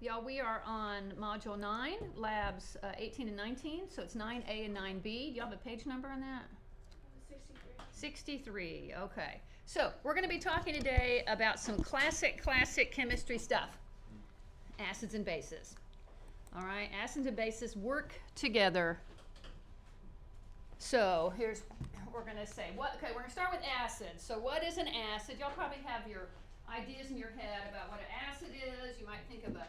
Y'all, we are on Module 9, Labs 18 and 19, so it's 9A and 9B. Do y'all have a page number on that? 63. 63, okay. So, we're going to be talking today about some classic chemistry stuff. Acids and bases. All right, acids and bases work together. So, here's what we're going to say. Okay, we're going to start with acids. So, what is an acid? Y'all probably have your ideas in your head about what an acid is. You might think of a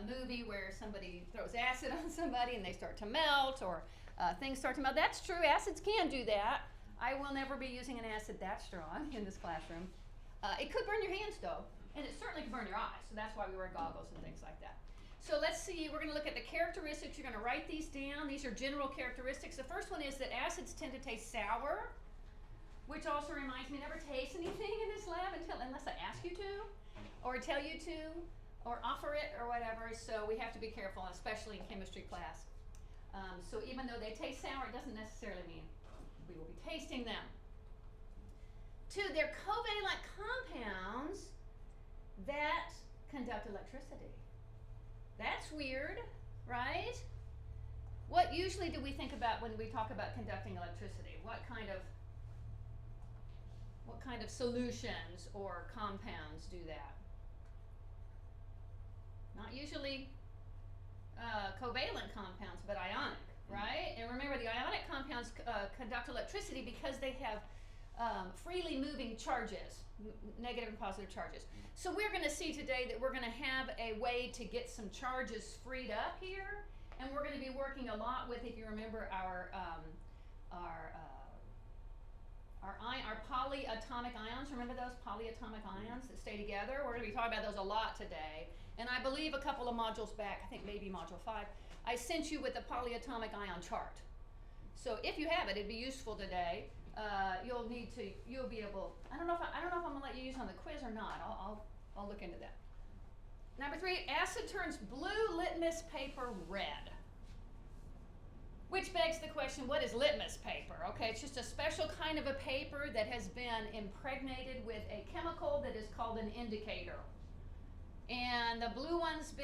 movie where somebody throws acid on somebody and they start to melt, or things start to melt. That's true. Acids can do that. I will never be using an acid that strong in this classroom. It could burn your hands, though, and it certainly could burn your eyes. So that's why we wear goggles and things like that. So let's see. We're going to look at the characteristics. You're going to write these down. These are general characteristics. The first one is that acids tend to taste sour, which also reminds me, never taste anything in this lab unless I ask you to, or tell you to, or offer it, or whatever. So we have to be careful, especially in chemistry class. So even though they taste sour, it doesn't necessarily mean we will be tasting them. 2, they're covalent compounds that conduct electricity. That's weird, right? What usually do we think about when we talk about conducting electricity? What kind of solutions or compounds do that? Not usually covalent compounds, but ionic, right? And remember, the ionic compounds conduct electricity because they have freely moving charges, negative and positive charges. So we're going to see today that we're going to have a way to get some charges freed up here, and we're going to be working a lot with, if you remember, our polyatomic ions. Remember those polyatomic ions that stay together? We're going to be talking about those a lot today. And I believe a couple of modules back, I think maybe module 5, I sent you with a polyatomic ion chart. So if you have it, it'd be useful today. You'll be able. I don't know if I'm going to let you use it on the quiz or not. I'll look into that. Number 3, acid turns blue litmus paper red. Which begs the question, what is litmus paper? Okay, it's just a special kind of a paper that has been impregnated with a chemical that is called an indicator. And the blue one's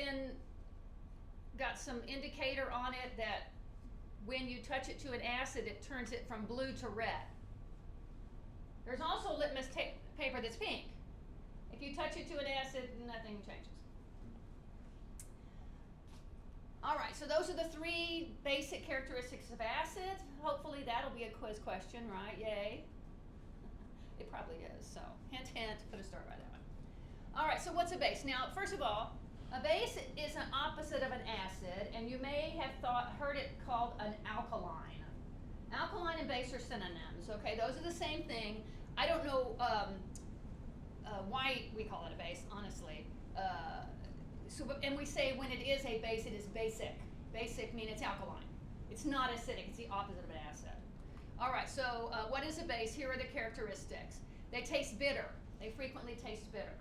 got some indicator on it that when you touch it to an acid, it turns it from blue to red. There's also litmus paper that's pink. If you touch it to an acid, nothing changes. All right, so those are the 3 basic characteristics of acids. Hopefully that'll be a quiz question, right? Yay. It probably is, so hint, hint, put a star by that one. All right, so what's a base? Now, first of all, a base is an opposite of an acid, and you may have heard it called an alkaline. Alkaline and base are synonyms, okay? Those are the same thing. I don't know why we call it a base, honestly. And we say when it is a base, it is basic. Basic means it's alkaline. It's not acidic. It's the opposite of an acid. All right, so what is a base? Here are the characteristics. They taste bitter. They frequently taste bitter.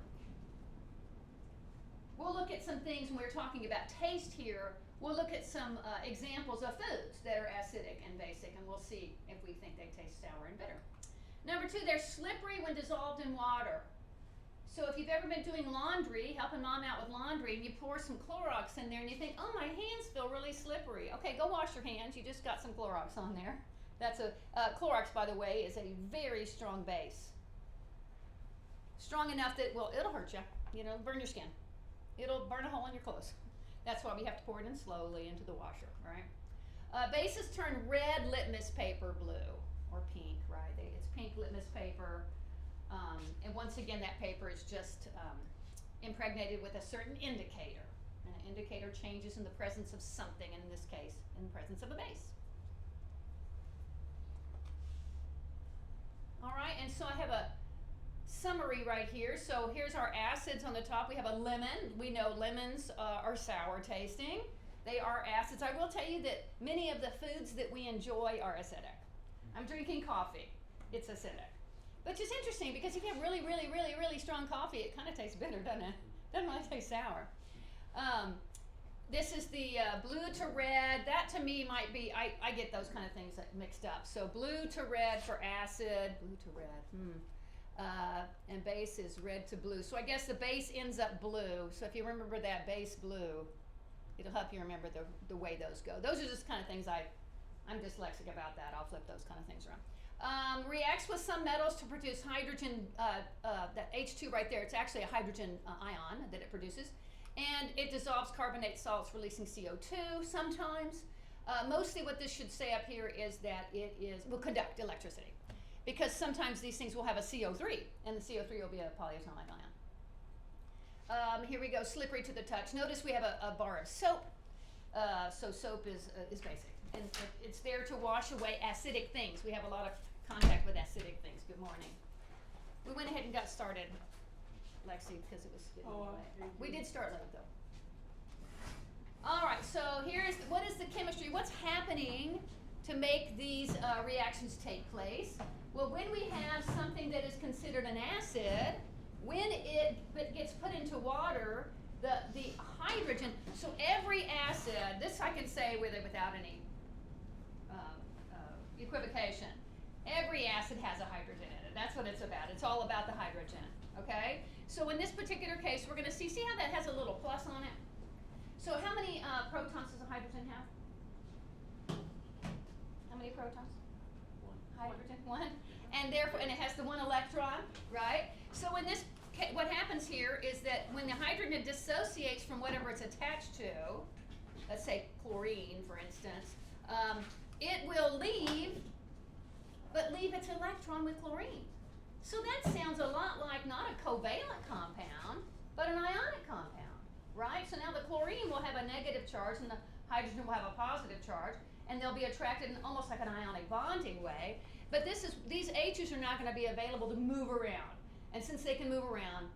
We'll look at some things when we're talking about taste here. We'll look at some examples of foods that are acidic and basic, and we'll see if we think they taste sour and bitter. Number 2, they're slippery when dissolved in water. So if you've ever been doing laundry, helping mom out with laundry, and you pour some Clorox in there and you think, oh, my hands feel really slippery. Okay, go wash your hands. You just got some Clorox on there. That's Clorox, by the way, is a very strong base. Strong enough that, well, it'll hurt you, burn your skin. It'll burn a hole in your clothes. That's why we have to pour it in slowly into the washer, right? Bases turn red litmus paper blue or pink, right? It's pink litmus paper. And once again, that paper is just impregnated with a certain indicator. And an indicator changes in the presence of something, and in this case, in the presence of a base. All right, and so I have a summary right here. So here's our acids on the top. We have a lemon. We know lemons are sour tasting. They are acids. I will tell you that many of the foods that we enjoy are acidic. I'm drinking coffee. It's acidic. Which is interesting because if you have really, really, really, really strong coffee, it kind of tastes bitter, doesn't it? Doesn't really taste sour. This is the blue to red. That to me might be, I get those kind of things mixed up. So blue to red for acid. Blue to red. and base is red to blue. So I guess the base ends up blue. So if you remember that base blue, it'll help you remember the way those go. Those are just kind of things I'm dyslexic about that. I'll flip those kind of things around. Reacts with some metals to produce hydrogen, that H2 right there, it's actually a hydrogen ion that it produces. And it dissolves carbonate salts, releasing CO2 sometimes. Mostly what this should say up here is that it will conduct electricity. Because sometimes these things will have a CO3, and the CO3 will be a polyatomic ion. Here we go, slippery to the touch. Notice we have a bar of soap. So soap is basic. And it's there to wash away acidic things. We have a lot of contact with acidic things. Good morning. We went ahead and got started, Lexi, because it was getting late. We did start late, though. All right, so what is the chemistry? What's happening to make these reactions take place? Well, when we have something that is considered an acid, when it gets put into water, the hydrogen, so every acid, this I can say with it without any equivocation, every acid has a hydrogen in it. That's what it's about. It's all about the hydrogen, okay? So in this particular case, we're going to see how that has a little plus on it? So how many protons does a hydrogen have? How many protons? One. Hydrogen, one. And therefore, and it has the one electron, right? So in this, what happens here is that when the hydrogen dissociates from whatever it's attached to, let's say chlorine, for instance, it will leave, but leave its electron with chlorine. So that sounds a lot like not a covalent compound, but an ionic compound, right? So now the chlorine will have a negative charge and the hydrogen will have a positive charge, and they'll be attracted in almost like an ionic bonding way. But these H's are not going to be available to move around. And since they can move around,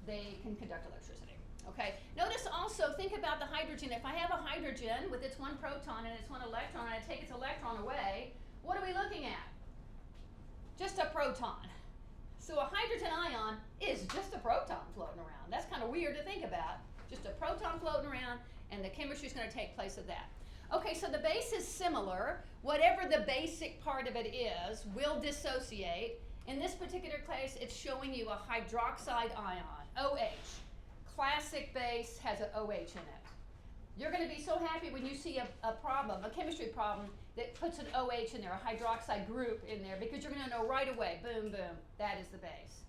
they can conduct electricity. Okay. Notice also, think about the hydrogen. If I have a hydrogen with its one proton and its one electron, and I take its electron away, what are we looking at? Just a proton. So a hydrogen ion is just a proton floating around. That's kind of weird to think about. Just a proton floating around, and the chemistry is going to take place of that. Okay, so the base is similar. Whatever the basic part of it is will dissociate. In this particular case, it's showing you a hydroxide ion, OH. Classic base has an OH in it. You're going to be so happy when you see a problem, a chemistry problem, that puts an OH in there, a hydroxide group in there, because you're going to know right away, boom, boom, that is the base.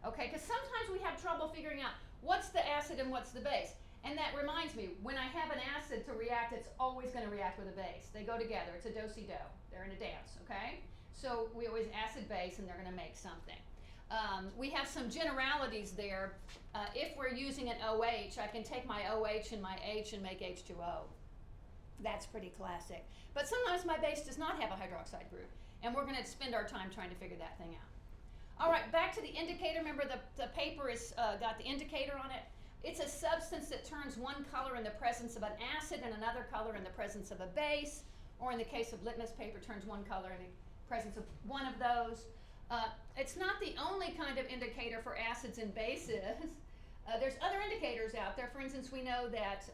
Okay, because sometimes we have trouble figuring out what's the acid and what's the base. And that reminds me, when I have an acid to react, it's always going to react with a base. They go together. It's a do-si-do. They're in a dance, okay? So we always acid-base, and they're going to make something. We have some generalities there. If we're using an OH, I can take my OH and my H and make H2O. That's pretty classic. But sometimes my base does not have a hydroxide group, and we're going to spend our time trying to figure that thing out. All right, back to the indicator. Remember, the paper is got the indicator on it. It's a substance that turns one color in the presence of an acid and another color in the presence of a base, or in the case of litmus paper, turns one color in the presence of one of those. It's not the only kind of indicator for acids and bases. There's other indicators out there. For instance, we know that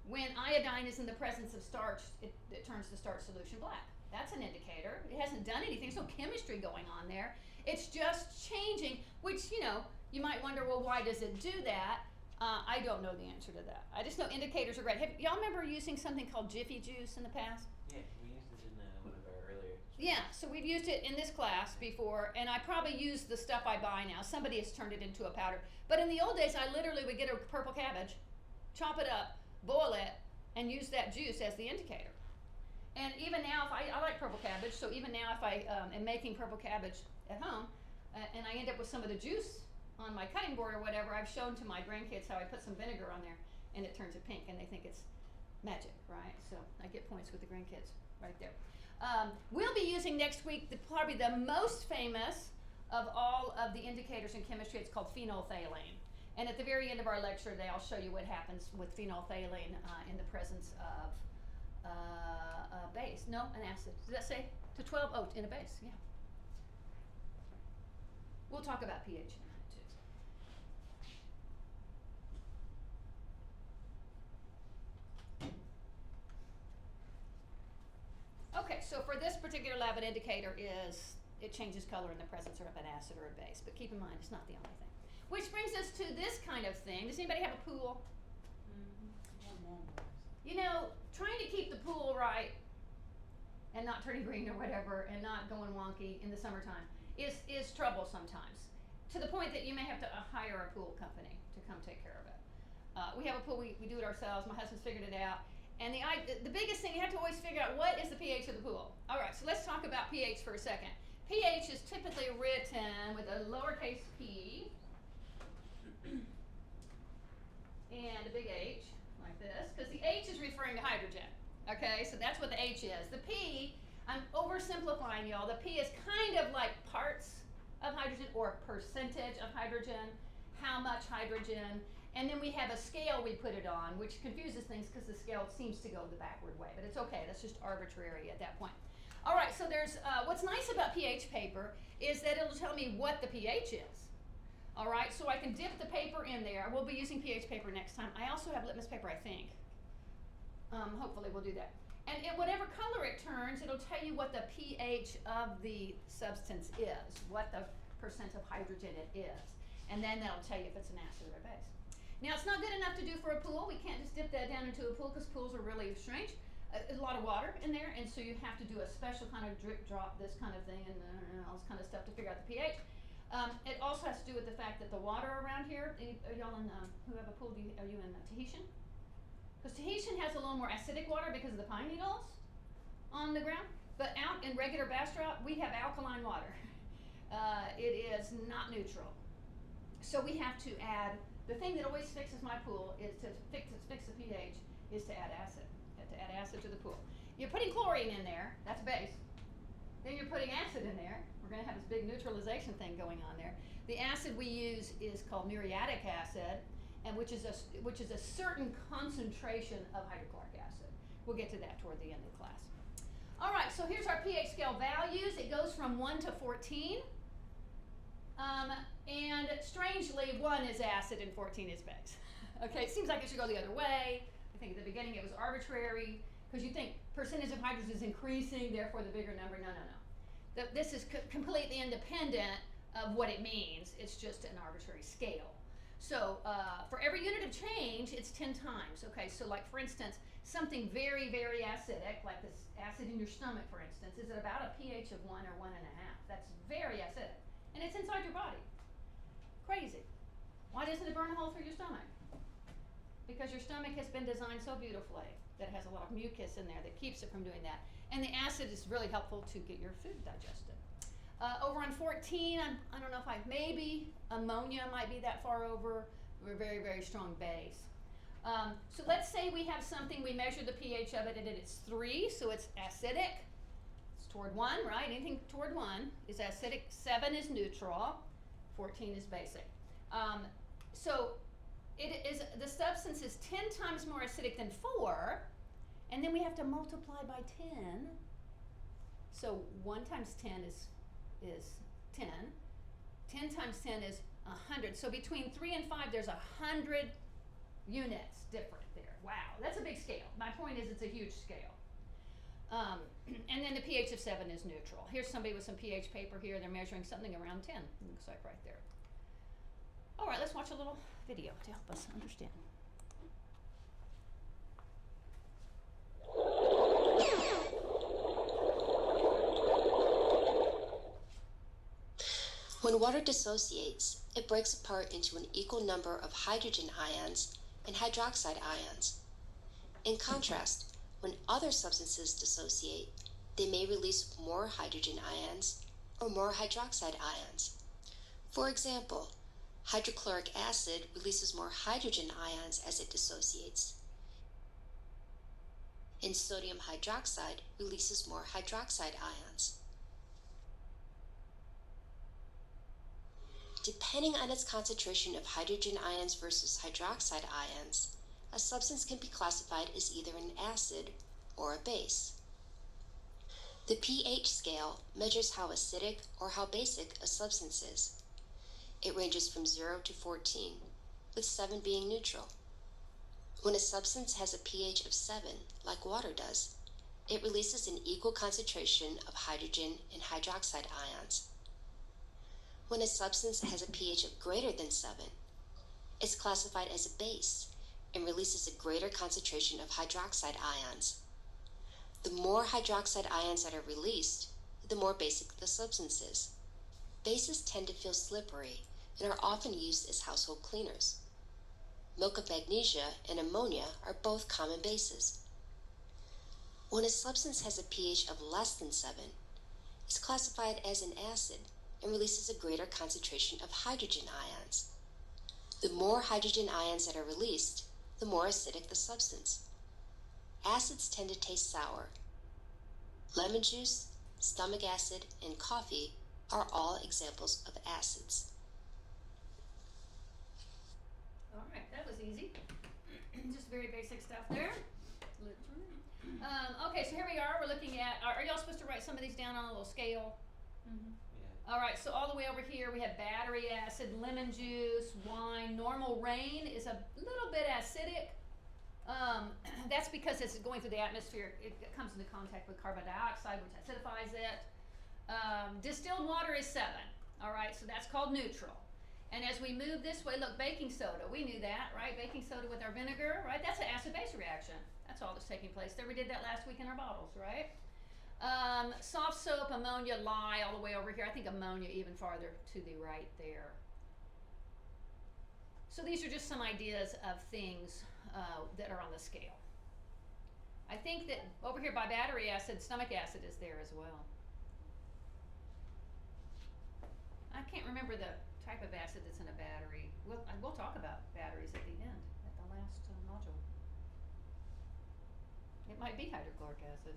when iodine is in the presence of starch, it turns the starch solution black. That's an indicator. It hasn't done anything. There's no chemistry going on there. It's just changing, which, you might wonder, well, why does it do that? I don't know the answer to that. I just know indicators are great. Y'all remember using something called Jiffy Juice in the past? Yeah, we used it in one of our earlier. Yeah, so we've used it in this class before, and I probably use the stuff I buy now. Somebody has turned it into a powder. But in the old days, I literally would get a purple cabbage, chop it up, boil it, and use that juice as the indicator. And even now, if I like purple cabbage, so even now if I am making purple cabbage at home, and I end up with some of the juice on my cutting board or whatever, I've shown to my grandkids how I put some vinegar on there, and it turns it pink, and they think it's magic, right? So I get points with the grandkids right there. We'll be using next week probably the most famous of all of the indicators in chemistry. It's called phenolphthalein. And at the very end of our lecture, I'll show you what happens with phenolphthalein in the presence of a base. No, an acid. Does that say to 12? Oh, in a base, yeah. We'll talk about pH in a minute, too. Okay, so for this particular lab, an indicator is it changes color in the presence of an acid or a base. But keep in mind, it's not the only thing. Which brings us to this kind of thing. Does anybody have a pool? You know, trying to keep the pool right and not turning green or whatever and not going wonky in the summertime is trouble sometimes. To the point that you may have to hire a pool company to come take care of it. We have a pool, we do it ourselves. My husband's figured it out. And the biggest thing, you have to always figure out what is the pH of the pool. All right, so let's talk about pH for a second. pH is typically written with a lowercase p and a big H, like this, because the H is referring to hydrogen. Okay, so that's what the H is. The P, I'm oversimplifying y'all, the P is kind of like parts of hydrogen or percentage of hydrogen, how much hydrogen, and then we have a scale we put it on, which confuses things because the scale seems to go the backward way, but it's okay, that's just arbitrary at that point. All right, so there's, what's nice about pH paper is that it'll tell me what the pH is. All right, so I can dip the paper in there. We'll be using pH paper next time. I also have litmus paper, I think. Hopefully we'll do that. And whatever color it turns, it'll tell you what the pH of the substance is, what the percent of hydrogen it is. And then that'll tell you if it's an acid or a base. Now, it's not good enough to do for a pool. We can't just dip that down into a pool because pools are really strange. A lot of water in there, and so you have to do a special kind of drip drop, this kind of thing, and all this kind of stuff to figure out the pH. It also has to do with the fact that the water around here, y'all in, who have a pool, are you in Tahitian? Because Tahitian has a little more acidic water because of the pine needles on the ground, but out in regular Bastrop, we have alkaline water. It is not neutral. So we have to add, the thing that always fixes my pool is to fix the pH, is to add acid. You have to add acid to the pool. You're putting chlorine in there, that's base. Then you're putting acid in there. We're going to have this big neutralization thing going on there. The acid we use is called muriatic acid, and which is a certain concentration of hydrochloric acid. We'll get to that toward the end of the class. All right, so here's our pH scale values. It goes from 1 to 14. And strangely, 1 is acid and 14 is base. Okay, it seems like it should go the other way. I think at the beginning it was arbitrary, because you think percentage of hydrogen is increasing, therefore the bigger number. No. This is completely independent of what it means. It's just an arbitrary scale. So for every unit of change, it's 10 times. Okay, so like for instance, something very, very acidic, like this acid in your stomach, for instance, is at about a pH of 1 or 1.5. That's very acidic. And it's inside your body. Crazy. Why doesn't it burn a hole through your stomach? Because your stomach has been designed so beautifully that it has a lot of mucus in there that keeps it from doing that. And the acid is really helpful to get your food digested. Over on 14, I don't know if maybe ammonia might be that far over. We're a very, very strong base. So let's say we have something, we measure the pH of it and it's 3, so it's acidic. It's toward 1, right? Anything toward 1 is acidic. 7 is neutral. 14 is basic. So the substance is 10 times more acidic than 4, and then we have to multiply by 10. So 1 times 10 is 10. 10 times 10 is 100. So between 3 and 5, there's 100 units different there. Wow, that's a big scale. My point is it's a huge scale. And then the pH of 7 is neutral. Here's somebody with some pH paper here. They're measuring something around 10. It looks like right there. All right, let's watch a little video to help us understand. When water dissociates, it breaks apart into an equal number of hydrogen ions and hydroxide ions. In contrast, when other substances dissociate, they may release more hydrogen ions or more hydroxide ions. For example, hydrochloric acid releases more hydrogen ions as it dissociates, and sodium hydroxide releases more hydroxide ions. Depending on its concentration of hydrogen ions versus hydroxide ions, a substance can be classified as either an acid or a base. The pH scale measures how acidic or how basic a substance is. It ranges from 0 to 14, with 7 being neutral. When a substance has a pH of 7, like water does, It releases an equal concentration of hydrogen and hydroxide ions. When a substance has a pH of greater than 7, it's classified as a base and releases a greater concentration of hydroxide ions. The more hydroxide ions that are released, the more basic the substance is. Bases tend to feel slippery and are often used as household cleaners. Milk of magnesia and ammonia are both common bases. When a substance has a pH of less than 7, it's classified as an acid and releases a greater concentration of hydrogen ions. The more hydrogen ions that are released, the more acidic the substance. Acids tend to taste sour. Lemon juice, stomach acid, and coffee are all examples of acids. All right, that was easy. Just very basic stuff there. Okay, so here we are. We're looking at. Are y'all supposed to write some of these down on a little scale? Yeah. All right, so all the way over here we have battery acid, lemon juice, wine. Normal rain is a little bit acidic. That's because it's going through the atmosphere. It comes into contact with carbon dioxide, which acidifies it. Distilled water is 7. All right, so that's called neutral. And as we move this way, look, baking soda. We knew that, right? Baking soda with our vinegar, right? That's an acid-base reaction. That's all that's taking place there. We did that last week in our bottles, right? Soft soap, ammonia, lye, all the way over here. I think ammonia even farther to the right there. So these are just some ideas of things that are on the scale. I think that over here by battery acid, stomach acid is there as well. I can't remember the type of acid that's in a battery. We'll talk about batteries at the end, at the last module. It might be hydrochloric acid.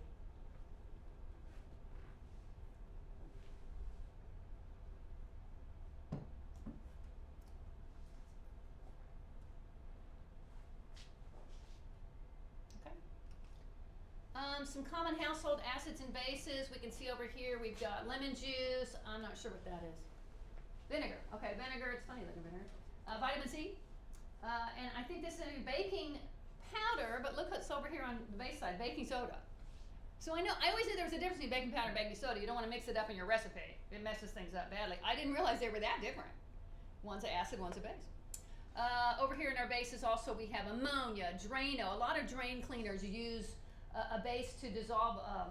Some common household acids and bases. We can see over here we've got lemon juice. I'm not sure what that is. Vinegar. Okay, vinegar. It's funny looking vinegar. Vitamin C. And I think this is baking powder, but look what's over here on the base side, baking soda. So I always knew there was a difference between baking powder and baking soda. You don't want to mix it up in your recipe. It messes things up badly. I didn't realize they were that different. One's an acid, one's a base. Over here in our bases also we have ammonia, Drano. A lot of drain cleaners use a base to dissolve, a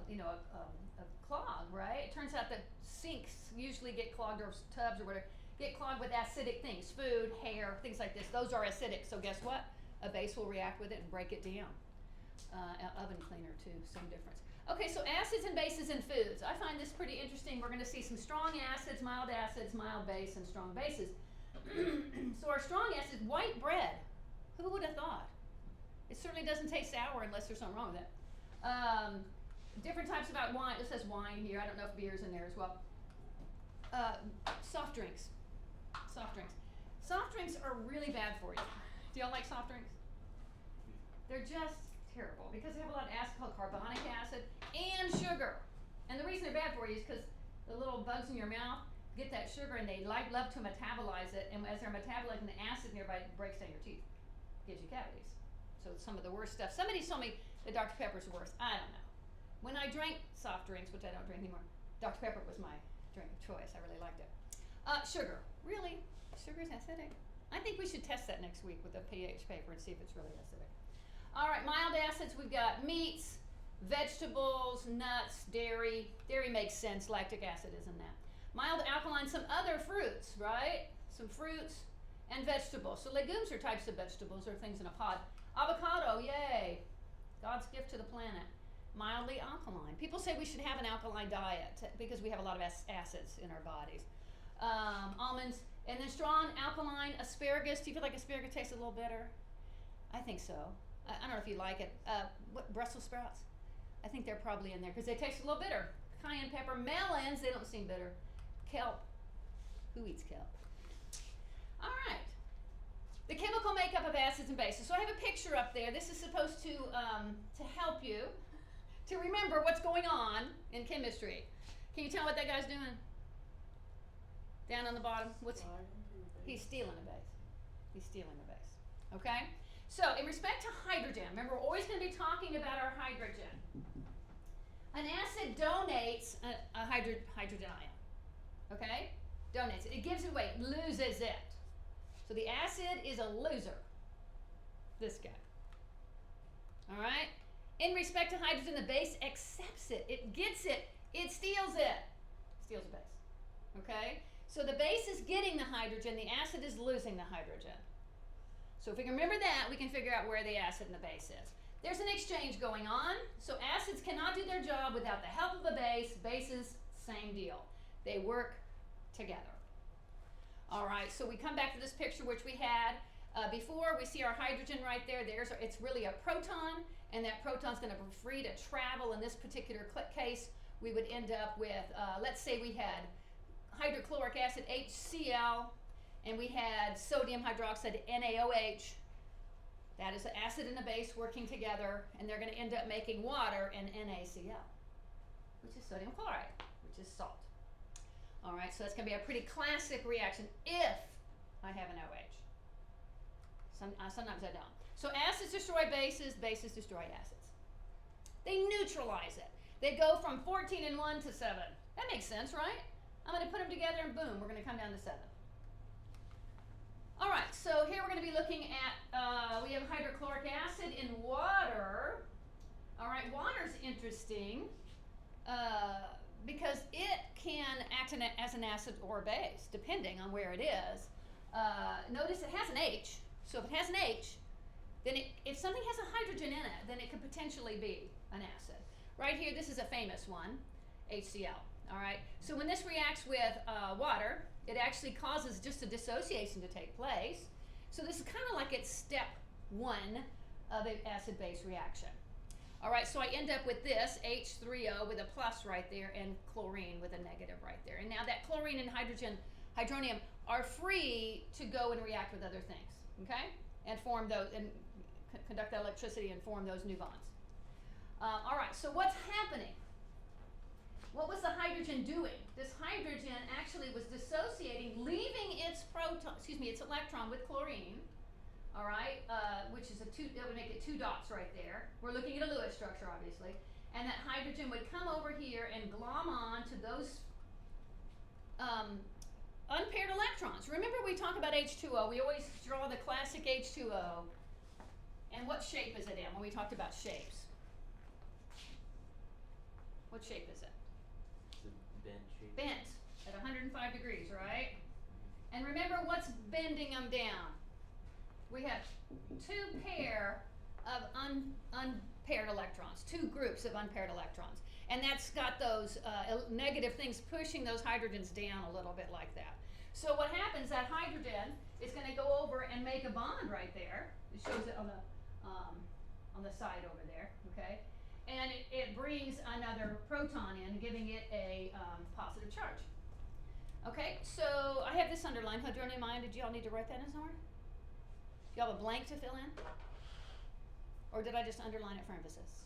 clog, right? It turns out that sinks usually get clogged, or tubs or whatever, get clogged with acidic things, food, hair, things like this. Those are acidic, so guess what? A base will react with it and break it down. Oven cleaner too, same difference. Okay, so acids and bases in foods. I find this pretty interesting. We're going to see some strong acids, mild base, and strong bases. So our strong acids, white bread. Who would have thought? It certainly doesn't taste sour unless there's something wrong with it. Different types of wine. It says wine here. I don't know if beer's in there as well. Soft drinks. Soft drinks are really bad for you. Do y'all like soft drinks? They're just terrible because they have a lot of acid called carbonic acid and sugar. And the reason they're bad for you is because the little bugs in your mouth get that sugar and they love to metabolize it. And as they're metabolizing the acid nearby, it breaks down your teeth, gives you cavities. So it's some of the worst stuff. Somebody told me that Dr. Pepper's worse. I don't know. When I drank soft drinks, which I don't drink anymore, Dr. Pepper was my drink of choice. I really liked it. Sugar. Really? Sugar's acidic? I think we should test that next week with a pH paper and see if it's really acidic. All right, mild acids, we've got meats, vegetables, nuts, dairy. Dairy makes sense. Lactic acid is in that. Mild alkaline, some other fruits, right? Some fruits and vegetables. So legumes are types of vegetables or things in a pod. Avocado, yay. God's gift to the planet. Mildly alkaline. People say we should have an alkaline diet because we have a lot of acids in our bodies. Almonds, and then strong alkaline asparagus. Do you feel like asparagus tastes a little bitter? I think so. I don't know if you like it. What, Brussels sprouts? I think they're probably in there because they taste a little bitter. Cayenne pepper, melons, they don't seem bitter. Kelp. Who eats kelp? All right. The chemical makeup of acids and bases. So I have a picture up there. This is supposed to help you to remember what's going on in chemistry. Can you tell what that guy's doing? Down on the bottom. He's stealing a base. He's stealing a base. Okay? So in respect to hydrogen, remember we're always going to be talking about our hydrogen. An acid donates a hydrogen ion. Okay? Donates it. It gives it away, loses it. So the acid is a loser. This guy. All right? In respect to hydrogen, the base accepts it. It gets it. It steals it. Steals the base. Okay? So the base is getting the hydrogen. The acid is losing the hydrogen. So if we can remember that, we can figure out where the acid and the base is. There's an exchange going on. So acids cannot do their job without the help of the base. Bases, same deal. They work together. All right, so we come back to this picture which we had before. We see our hydrogen right there. It's really a proton, and that proton's going to be free to travel. In this particular case, we would end up with, let's say we had hydrochloric acid, HCl, and we had sodium hydroxide, NaOH. That is the acid and the base working together, and they're going to end up making water and NaCl, which is sodium chloride, which is salt. All right, so that's going to be a pretty classic reaction if I have an OH. Sometimes I don't. So acids destroy bases, bases destroy acids. They neutralize it. They go from 14 and 1 to 7. That makes sense, right? I'm going to put them together and boom, we're going to come down to 7. All right, so here we're going to be looking at, we have hydrochloric acid in water. All right, water's interesting because it can act as an acid or a base, depending on where it is. Notice it has an H, so if it has an H, then if something has a hydrogen in it, then it could potentially be an acid. Right here, this is a famous one, HCl. All right, so when this reacts with water, it actually causes just a dissociation to take place. So this is kind of like it's step 1 of an acid-base reaction. All right, so I end up with this, H3O with a plus right there, and chlorine with a negative right there. And now that chlorine and hydronium are free to go and react with other things, okay? And form those, and conduct electricity and form those new bonds. All right, so what's happening? What was the hydrogen doing? This hydrogen actually was dissociating, leaving its its electron with chlorine, all right, which is that would make it 2 dots right there. We're looking at a Lewis structure, obviously. And that hydrogen would come over here and glom on to those unpaired electrons. Remember we talk about H2O, we always draw the classic H2O. And what shape is it in when we talked about shapes? What shape is it? Bent shape. Bent at 105 degrees, right? And remember what's bending them down? We have 2 pair of unpaired electrons, 2 groups of unpaired electrons. And that's got those negative things pushing those hydrogens down a little bit like that. So what happens, that hydrogen is going to go over and make a bond right there. It shows it on the side over there, okay? And it brings another proton in, giving it a positive charge. Okay, so I have this underlined, hydronium ion. Did you all need to write that in somewhere? Do you have a blank to fill in? Or did I just underline it for emphasis?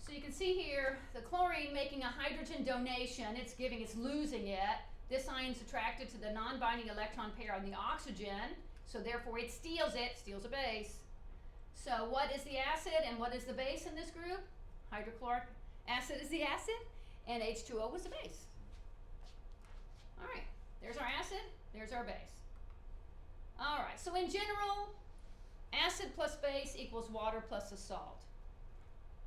So you can see here, the chlorine making a hydrogen donation, it's losing it. This ion's attracted to the non-binding electron pair on the oxygen, so therefore it steals a base. So what is the acid and what is the base in this group? Hydrochloric acid is the acid, and H2O was the base. All right, there's our acid, there's our base. All right, so in general, acid plus base equals water plus a salt.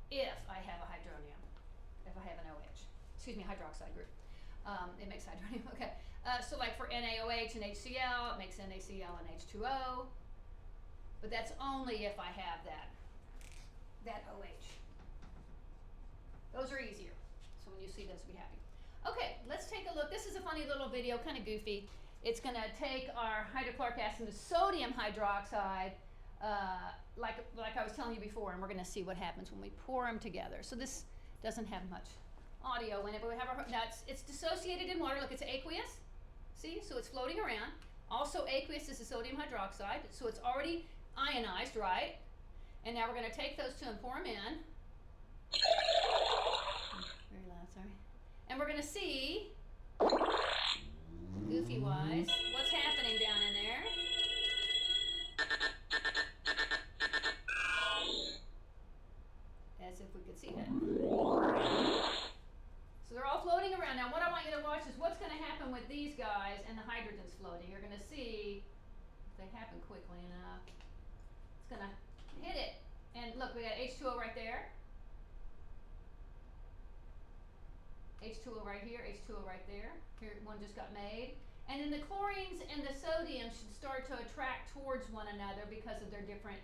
If I have a hydronium, if I have an hydroxide group. It makes hydronium, okay. So like for NaOH and HCl, it makes NaCl and H2O. But that's only if I have that OH. Those are easier. So when you see those, be happy. Okay, let's take a look. This is a funny little video, kind of goofy. It's going to take our hydrochloric acid to sodium hydroxide, like I was telling you before, and we're going to see what happens when we pour them together. So this doesn't have much audio in it, but we have it's dissociated in water. Look, it's aqueous. See, so it's floating around. Also, aqueous is the sodium hydroxide, so it's already ionized, right? And now we're going to take those two and pour them in. Very loud, sorry. And we're going to see, goofy-wise, what's happening down in there. As quickly enough. It's gonna hit it. And look, we got H2O right there. H2O right here, H2O right there. Here, one just got made. And then the chlorines and the sodium should start to attract towards one another because of their different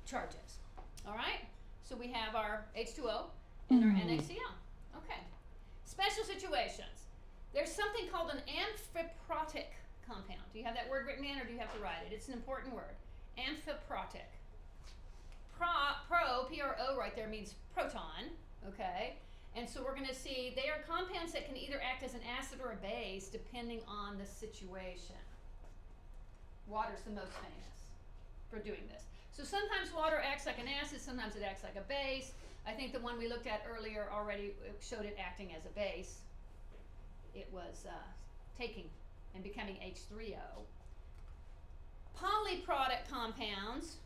charges. All right? So we have our H2O and our NaCl. Okay. Special situations. There's something called an amphiprotic compound. Do you have that word written in, or do you have to write it? It's an important word. Amphiprotic. P-R-O, right there means proton, okay? And so we're going to see they are compounds that can either act as an acid or a base depending on the situation. Water's the most famous for doing this. So sometimes water acts like an acid, sometimes it acts like a base. I think the one we looked at earlier already showed it acting as a base. It was taking and becoming H3O. Polyproduct compounds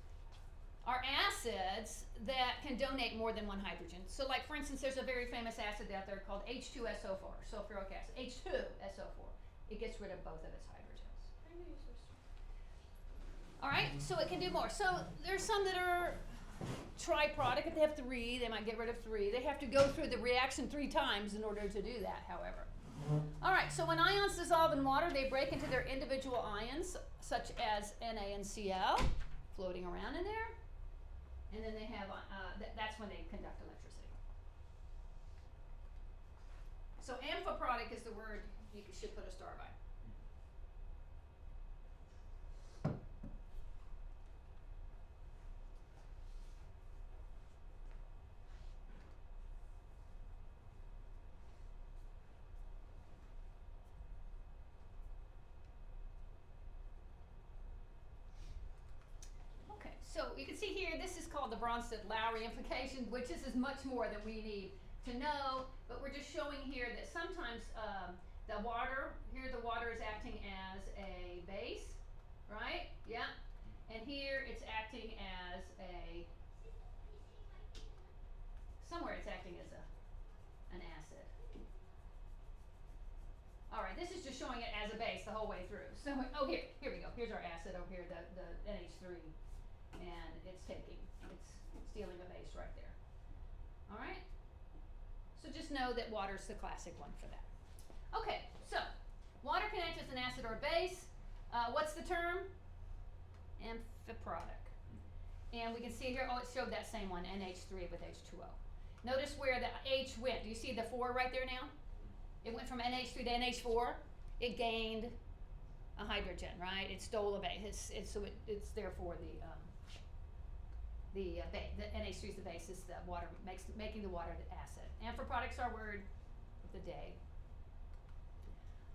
are acids that can donate more than one hydrogen. So like for instance, there's a very famous acid out there called H2SO4, sulfuric acid, H2SO4. It gets rid of both of its hydrogens. All right, so it can do more. So there's some that are triproduct. If they have 3, they might get rid of 3. They have to go through the reaction 3 times in order to do that, however. All right, so when ions dissolve in water, they break into their individual ions, such as Na and Cl, floating around in there. And then they have, that's when they conduct electricity. So amphiprotic is the word you should put a star by. So you can see here, this is called the Bronsted-Lowry implication, which is much more than we need to know, but we're just showing here that sometimes the water is acting as a base, right? Yeah. And here it's acting as somewhere it's acting as an acid. All right, this is just showing it as a base the whole way through. So, here we go. Here's our acid over here, the NH3. And it's stealing a base right there. All right? So just know that water's the classic one for that. Okay, so water can act as an acid or a base. What's the term? Amphiprotic. And we can see here, it showed that same one, NH3 with H2O. Notice where the H went. Do you see the 4 right there now? It went from NH3 to NH4. It gained a hydrogen, right? It stole a base. It's therefore the NH3 is the base, is the water, making the water the acid. Amphiprotic's our word of the day.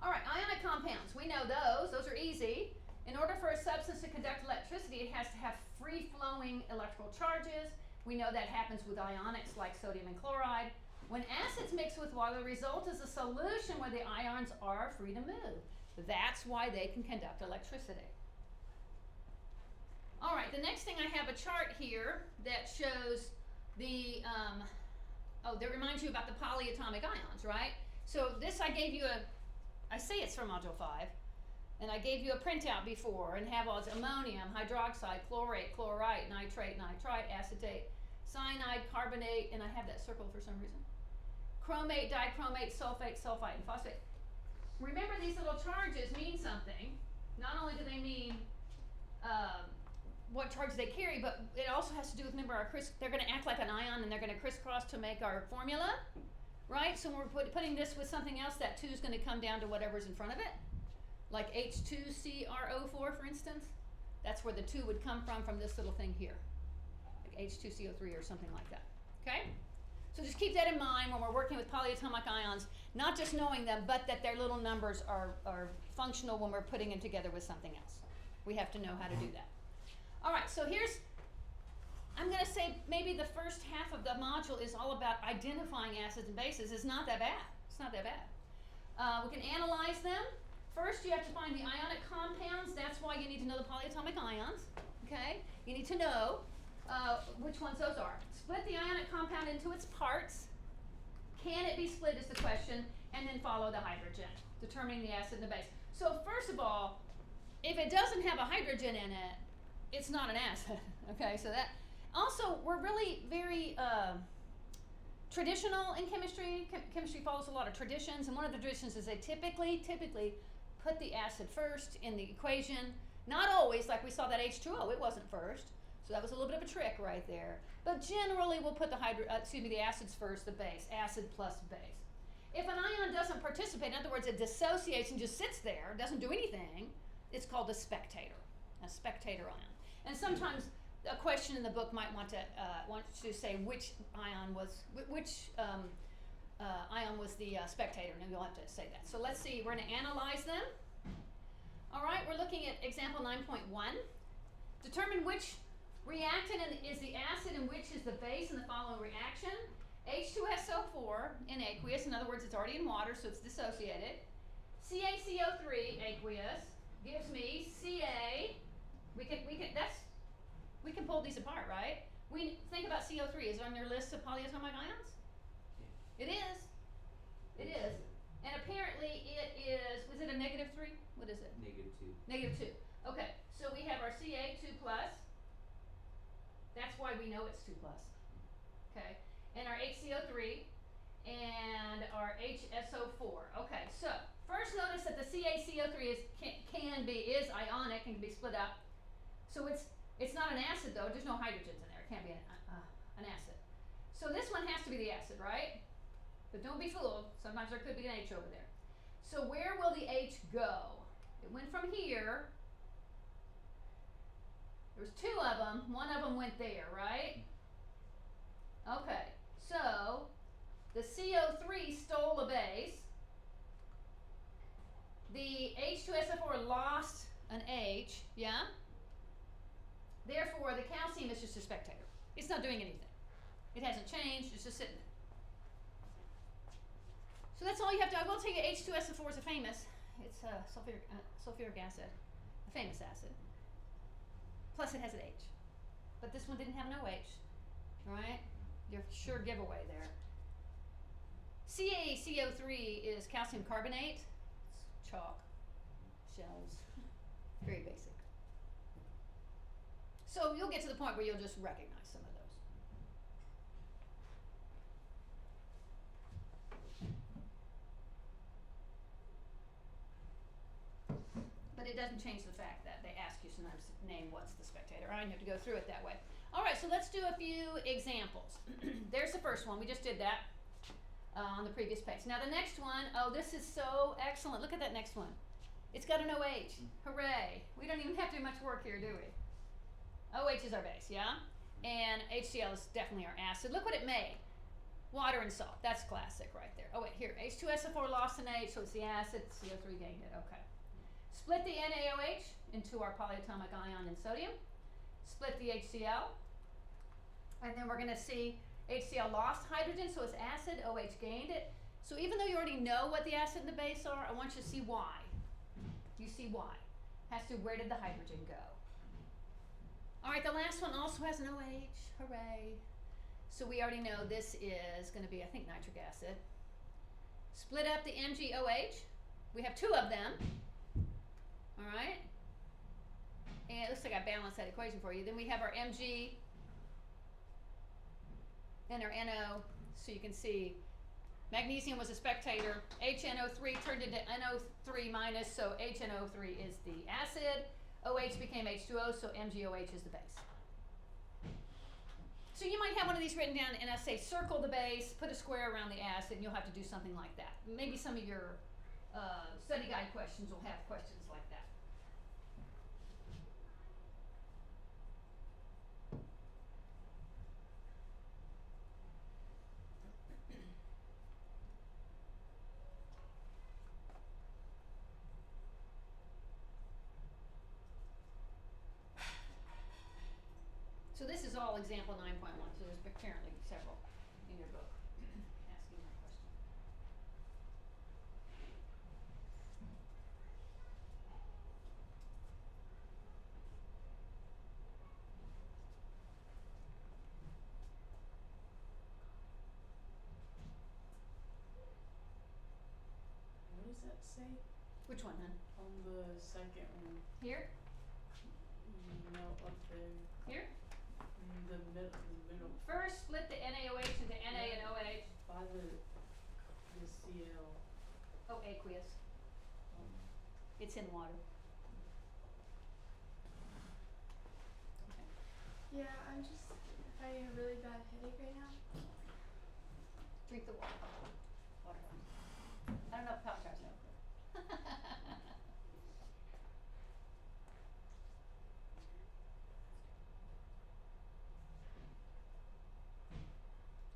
All right, ionic compounds. We know those. Those are easy. In order for a substance to conduct electricity, it has to have free-flowing electrical charges. We know that happens with ionics like sodium and chloride. When acids mix with water, the result is a solution where the ions are free to move. That's why they can conduct electricity. All right, the next thing, I have a chart here that shows that reminds you about the polyatomic ions, right? So this I gave you I say it's from Module 5, and I gave you a printout before, and have all this ammonium, hydroxide, chlorate, chlorite, nitrate, nitrite, acetate, cyanide, carbonate, and I have that circled for some reason. Chromate, dichromate, sulfate, sulfite, and phosphate. Remember, these little charges mean something. Not only do they mean what charge they carry, but it also has to do with, remember, they're going to act like an ion, and they're going to crisscross to make our formula, right? So when we're putting this with something else, that 2 is going to come down to whatever's in front of it, like H2CrO4, for instance. That's where the 2 would come from this little thing here, like H2CO3 or something like that, okay? So just keep that in mind when we're working with polyatomic ions, not just knowing them, but that their little numbers are functional when we're putting them together with something else. We have to know how to do that. All right, so I'm going to say maybe the first half of the module is all about identifying acids and bases. It's not that bad. It's not that bad. We can analyze them. First, you have to find the ionic compounds. That's why you need to know the polyatomic ions, okay? You need to know which ones those are. Split the ionic compound into its parts. Can it be split is the question, and then follow the hydrogen, determining the acid and the base. So first of all, if it doesn't have a hydrogen in it, it's not an acid. Okay, so that also we're really very traditional in chemistry. Chemistry follows a lot of traditions, and one of the traditions is they typically put the acid first in the equation. Not always, like we saw that H2O, it wasn't first, so that was a little bit of a trick right there. But generally, we'll put the the acids first, the base, acid plus base. If an ion doesn't participate, in other words, it dissociates and just sits there, doesn't do anything, it's called a spectator ion. And sometimes a question in the book might want to say which ion was the spectator, and you'll have to say that. So let's see, we're going to analyze them. All right, we're looking at example 9.1. Determine which reactant is the acid and which is the base in the following reaction. H2SO4 in aqueous, in other words, it's already in water, so it's dissociated. CaCO3 aqueous gives me Ca. We can pull these apart, right? We think about CO3. Is it on your list of polyatomic ions? Yeah. It is. It is. And apparently it is. Was it a -3? What is it? -2. -2. Okay. So we have our Ca2 plus. That's why we know it's 2 plus. Okay. And our HCO3 and our HSO4. Okay. So first notice that the CaCO3 is ionic and can be split up. So it's not an acid though. There's no hydrogens in there. It can't be an acid. So this one has to be the acid, right? But don't be fooled. Sometimes there could be an H over there. So where will the H go? It went from here. There's 2 of them. One of them went there, right? Okay. So the CO3 stole a base. The H2SO4 lost an H, yeah? Therefore, the calcium is just a spectator. It's not doing anything. It hasn't changed, it's just sitting there. So that's all you have to, I will tell you H2SO4 is it's a sulfuric acid, a famous acid. Plus it has an H. But this one didn't have an OH, right? You're sure giveaway there. CaCO3 is calcium carbonate. It's chalk, shells, very basic. So you'll get to the point where you'll just recognize some of those. But it doesn't change the fact that they ask you sometimes to name what's the spectator. I don't have to go through it that way. All right, so let's do a few examples. There's the first one. We just did that on the previous page. Now the next one, oh, this is so excellent. Look at that next one. It's got an OH. Hooray. We don't even have to do much work here, do we? OH is our base, yeah? And HCl is definitely our acid. Look what it made. Water and salt. That's classic right there. Oh, wait, here. H2SO4 lost an H, so it's the acid. CO3 gained it. Okay. Split the NaOH into our polyatomic ion and sodium. Split the HCl. And then we're going to see HCl lost hydrogen, so it's acid. OH gained it. So even though you already know what the acid and the base are, I want you to see why. You see why. Has to, where did the hydrogen go? All right, the last one also has an OH. Hooray. So we already know this is going to be, I think, nitric acid. Split up the MgOH. We have 2 of them. All right. And it looks like I balanced that equation for you. Then we have our Mg and our NO. So you can see magnesium was a spectator. HNO3 turned into NO3 minus, so HNO3 is the acid. OH became H2O, so MgOH is the base. So you might have one of these written down and I say circle the base, put a square around the acid, and you'll have to do something like that. Maybe some of your study guide questions will have questions like that. So this is all example 9.1, so there's apparently several in your book asking that question. What does that say? Which one, hon? On the second one. Here? No, up there. Here? The middle. First, split the NaOH into Na and OH. By the CL. Oh, aqueous. It's in water. Okay. Yeah, I'm just having a really bad headache right now. Drink the water. Water. I don't know if Pop-Tarts know.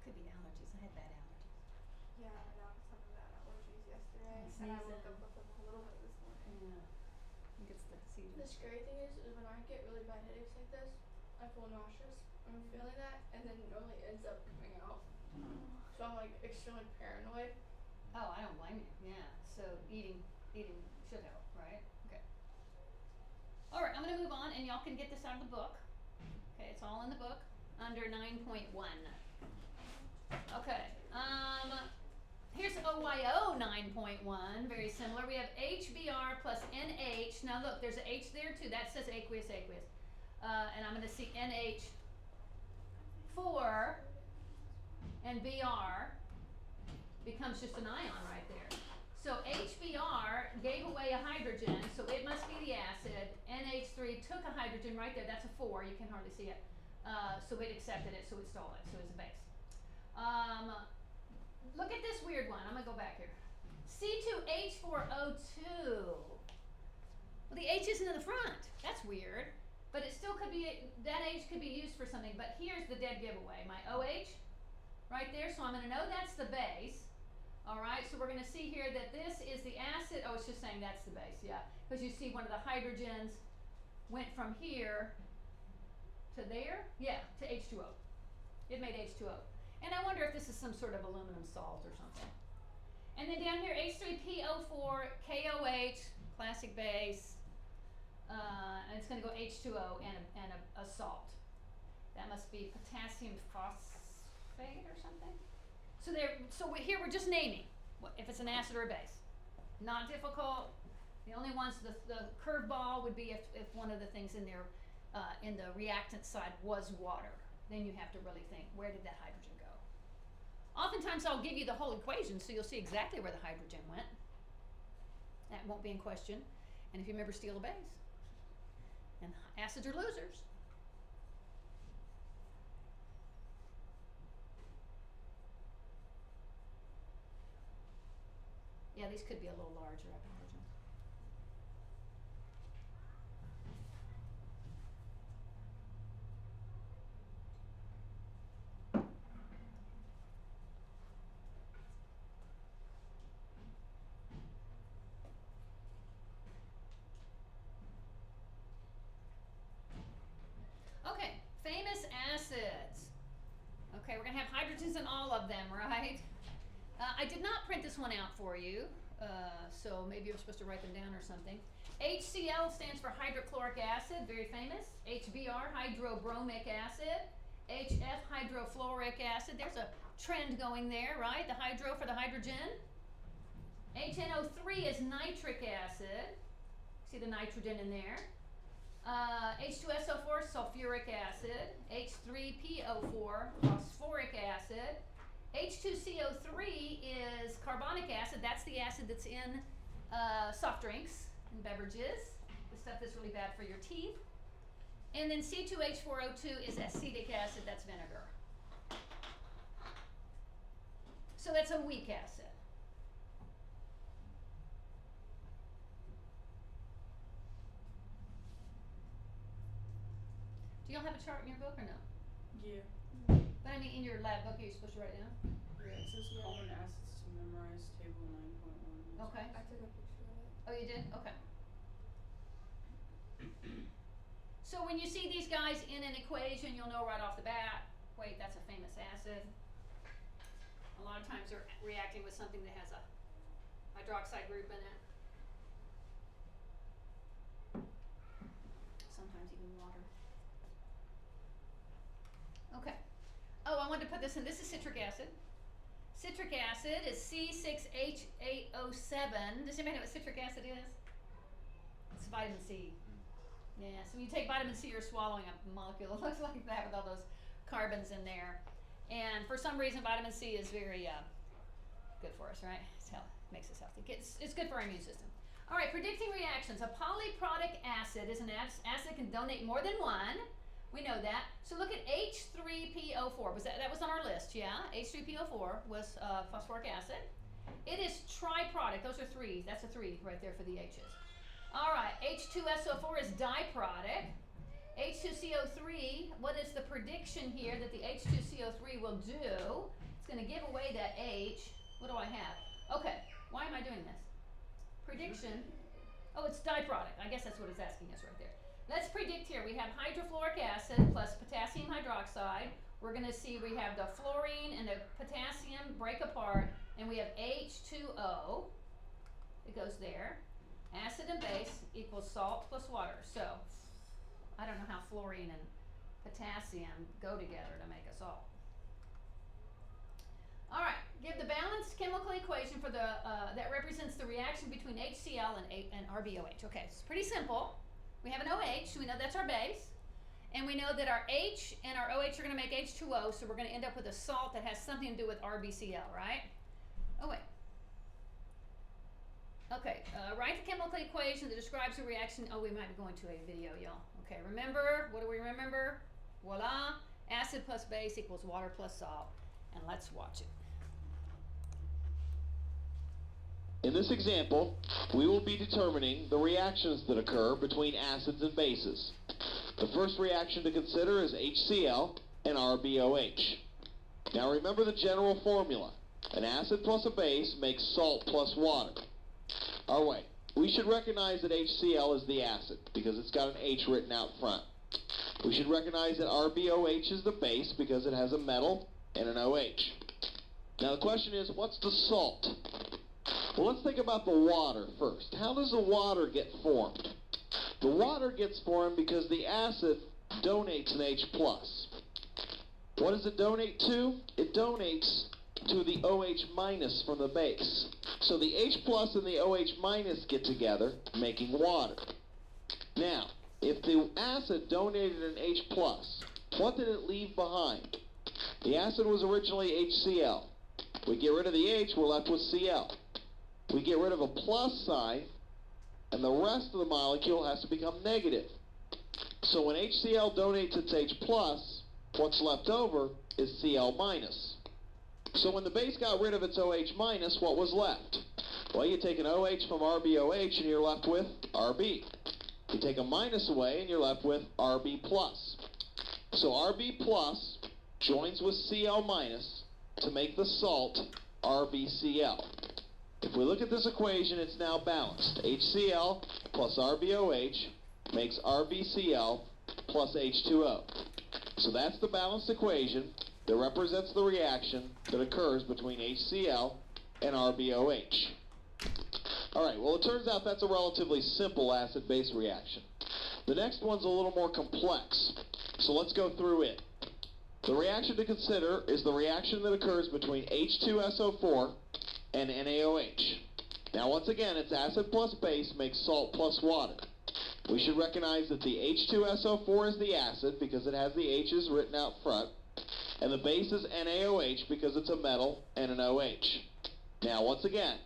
Could be allergies. I had bad allergies. Yeah, I know. I was having bad allergies yesterday, And and I woke sneezing. up with them a little bit this morning. Yeah. I think it's the The seizures. scary thing is when I get really bad headaches like this, I feel nauseous. I'm feeling that, and then it normally ends up coming out. So I'm like extremely paranoid. Oh, I don't blame you. Yeah. So eating should help, right? Okay. All right, I'm gonna move on, and y'all can get this out of the book. Okay, it's all in the book under 9.1. Okay. Here's OYO 9.1. Very similar. We have HBr plus NH. Now look, there's an H there too. That says aqueous. And I'm gonna see NH4 and Br becomes just an ion right there. So HBr gave away a hydrogen, so it must be the acid. NH3 took a hydrogen right there, that's a 4, you can hardly see it. So it accepted it, so it stole it, so it's a base. Look at this weird one, I'm gonna go back here. C2H4O2. Well, the H isn't in the front, that's weird. But it still could be, that H could be used for something, but here's the dead giveaway. My OH, right there, so I'm gonna know that's the base. Alright, so we're gonna see here that this is the acid, oh, it's just saying that's the base, yeah. Because you see one of the hydrogens went from here to there, yeah, to H2O. It made H2O. And I wonder if this is some sort of aluminum salt or something. And then down here, H3PO4, KOH, classic base. And it's going to go H2O and a salt. That must be potassium phosphate or something. So here we're just naming if it's an acid or a base. Not difficult. The only ones, the curveball would be if one of the things in there, in the reactant side was water. Then you have to really think, where did that hydrogen go? Oftentimes I'll give you the whole equation so you'll see exactly where the hydrogen went. That won't be in question. And if you remember, steal a base. And acids are losers. Yeah, these could be a little larger, I imagine. Okay, famous acids. Okay, we're gonna have hydrogens in all of them, right? I did not print this one out for you, so maybe you're supposed to write them down or something. HCl stands for hydrochloric acid, very famous. HBr, hydrobromic acid. HF, hydrofluoric acid. There's a trend going there, right? The hydro for the hydrogen. HNO3 is nitric acid. See the nitrogen in there. H2SO4, sulfuric acid. H3PO4, phosphoric acid. H2CO3 is carbonic acid. That's the acid that's in soft drinks and beverages. The stuff that's really bad for your teeth. And then C2H4O2 is acetic acid. That's vinegar. So that's a weak acid. Do y'all have a chart in your book or no? Yeah. But I mean, in your lab book, are you supposed to write it down? Yeah, it says common acids to memorize table 9.1. Okay. I took a picture of it. Oh, you did? Okay. So when you see these guys in an equation, you'll know right off the bat, wait, that's a famous acid. A lot of times they're reacting with something that has a hydroxide group in it. Sometimes even water. Okay. Oh, I wanted to put this in. This is citric acid. Citric acid is C6H8O7. Does anybody know what citric acid is? It's vitamin C. Yeah, so when you take vitamin C, you're swallowing a molecule that looks like that with all those carbons in there. And for some reason, vitamin C is very good for us, right? Makes us healthy. It's good for our immune system. All right, predicting reactions. A polyprotic acid is an acid that can donate more than one. We know that. So look at H3PO4. That was on our list, yeah? H3PO4 was phosphoric acid. It is triprotic. Those are threes. That's a 3 right there for the H's. All right, H2SO4 is diprotic. H2CO3, what is the prediction here that the H2CO3 will do? It's going to give away that H. What do I have? Okay, why am I doing this? Prediction. Oh, it's diprotic. I guess that's what it's asking us right there. Let's predict here. We have hydrofluoric acid plus potassium hydroxide. We're going to see we have the fluorine and the potassium break apart, and we have H2O. It goes there. Acid and base equals salt plus water. So, I don't know how fluorine and potassium go together to make a salt. All right, give the balanced chemical equation for the that represents the reaction between HCl and RBOH. Okay, it's pretty simple. We have an OH, so we know that's our base. And we know that our H and our OH are going to make H2O, so we're going to end up with a salt that has something to do with RBCl, right? Oh, wait. Okay, write the chemical equation that describes the reaction. Oh, we might be going to a video, y'all. Okay, remember, what do we remember? Voila, acid plus base equals water plus salt. And let's watch it. In this example, we will be determining the reactions that occur between acids and bases. The first reaction to consider is HCl and RBOH. Now remember the general formula. An acid plus a base makes salt plus water. Our way. We should recognize that HCl is the acid because it's got an H written out front. We should recognize that RBOH is the base because it has a metal and an OH. Now the question is, what's the salt? Well, let's think about the water first. How does the water get formed? The water gets formed because the acid donates an H+. What does it donate to? It donates to the OH- from the base. So the H+ and the OH- get together, making water. Now, if the acid donated an H+, what did it leave behind? The acid was originally HCl. We get rid of the H, we're left with Cl. We get rid of a plus sign, and the rest of the molecule has to become negative. So when HCl donates its H+, what's left over is Cl-. So when the base got rid of its OH-, what was left? Well, you take an OH from RBOH and you're left with Rb. You take a minus away and you're left with Rb+. So Rb+ joins with Cl- to make the salt RbCl. If we look at this equation, it's now balanced. HCl plus RBOH makes RbCl plus H2O. So that's the balanced equation that represents the reaction that occurs between HCl and RBOH. Alright, well it turns out that's a relatively simple acid-base reaction. The next one's a little more complex, so let's go through it. The reaction to consider is the reaction that occurs between H2SO4 and NaOH. Now once again, it's acid plus base makes salt plus water. We should recognize that the H2SO4 is the acid because it has the H's written out front, and the base is NaOH because it's a metal and an OH. Now once again,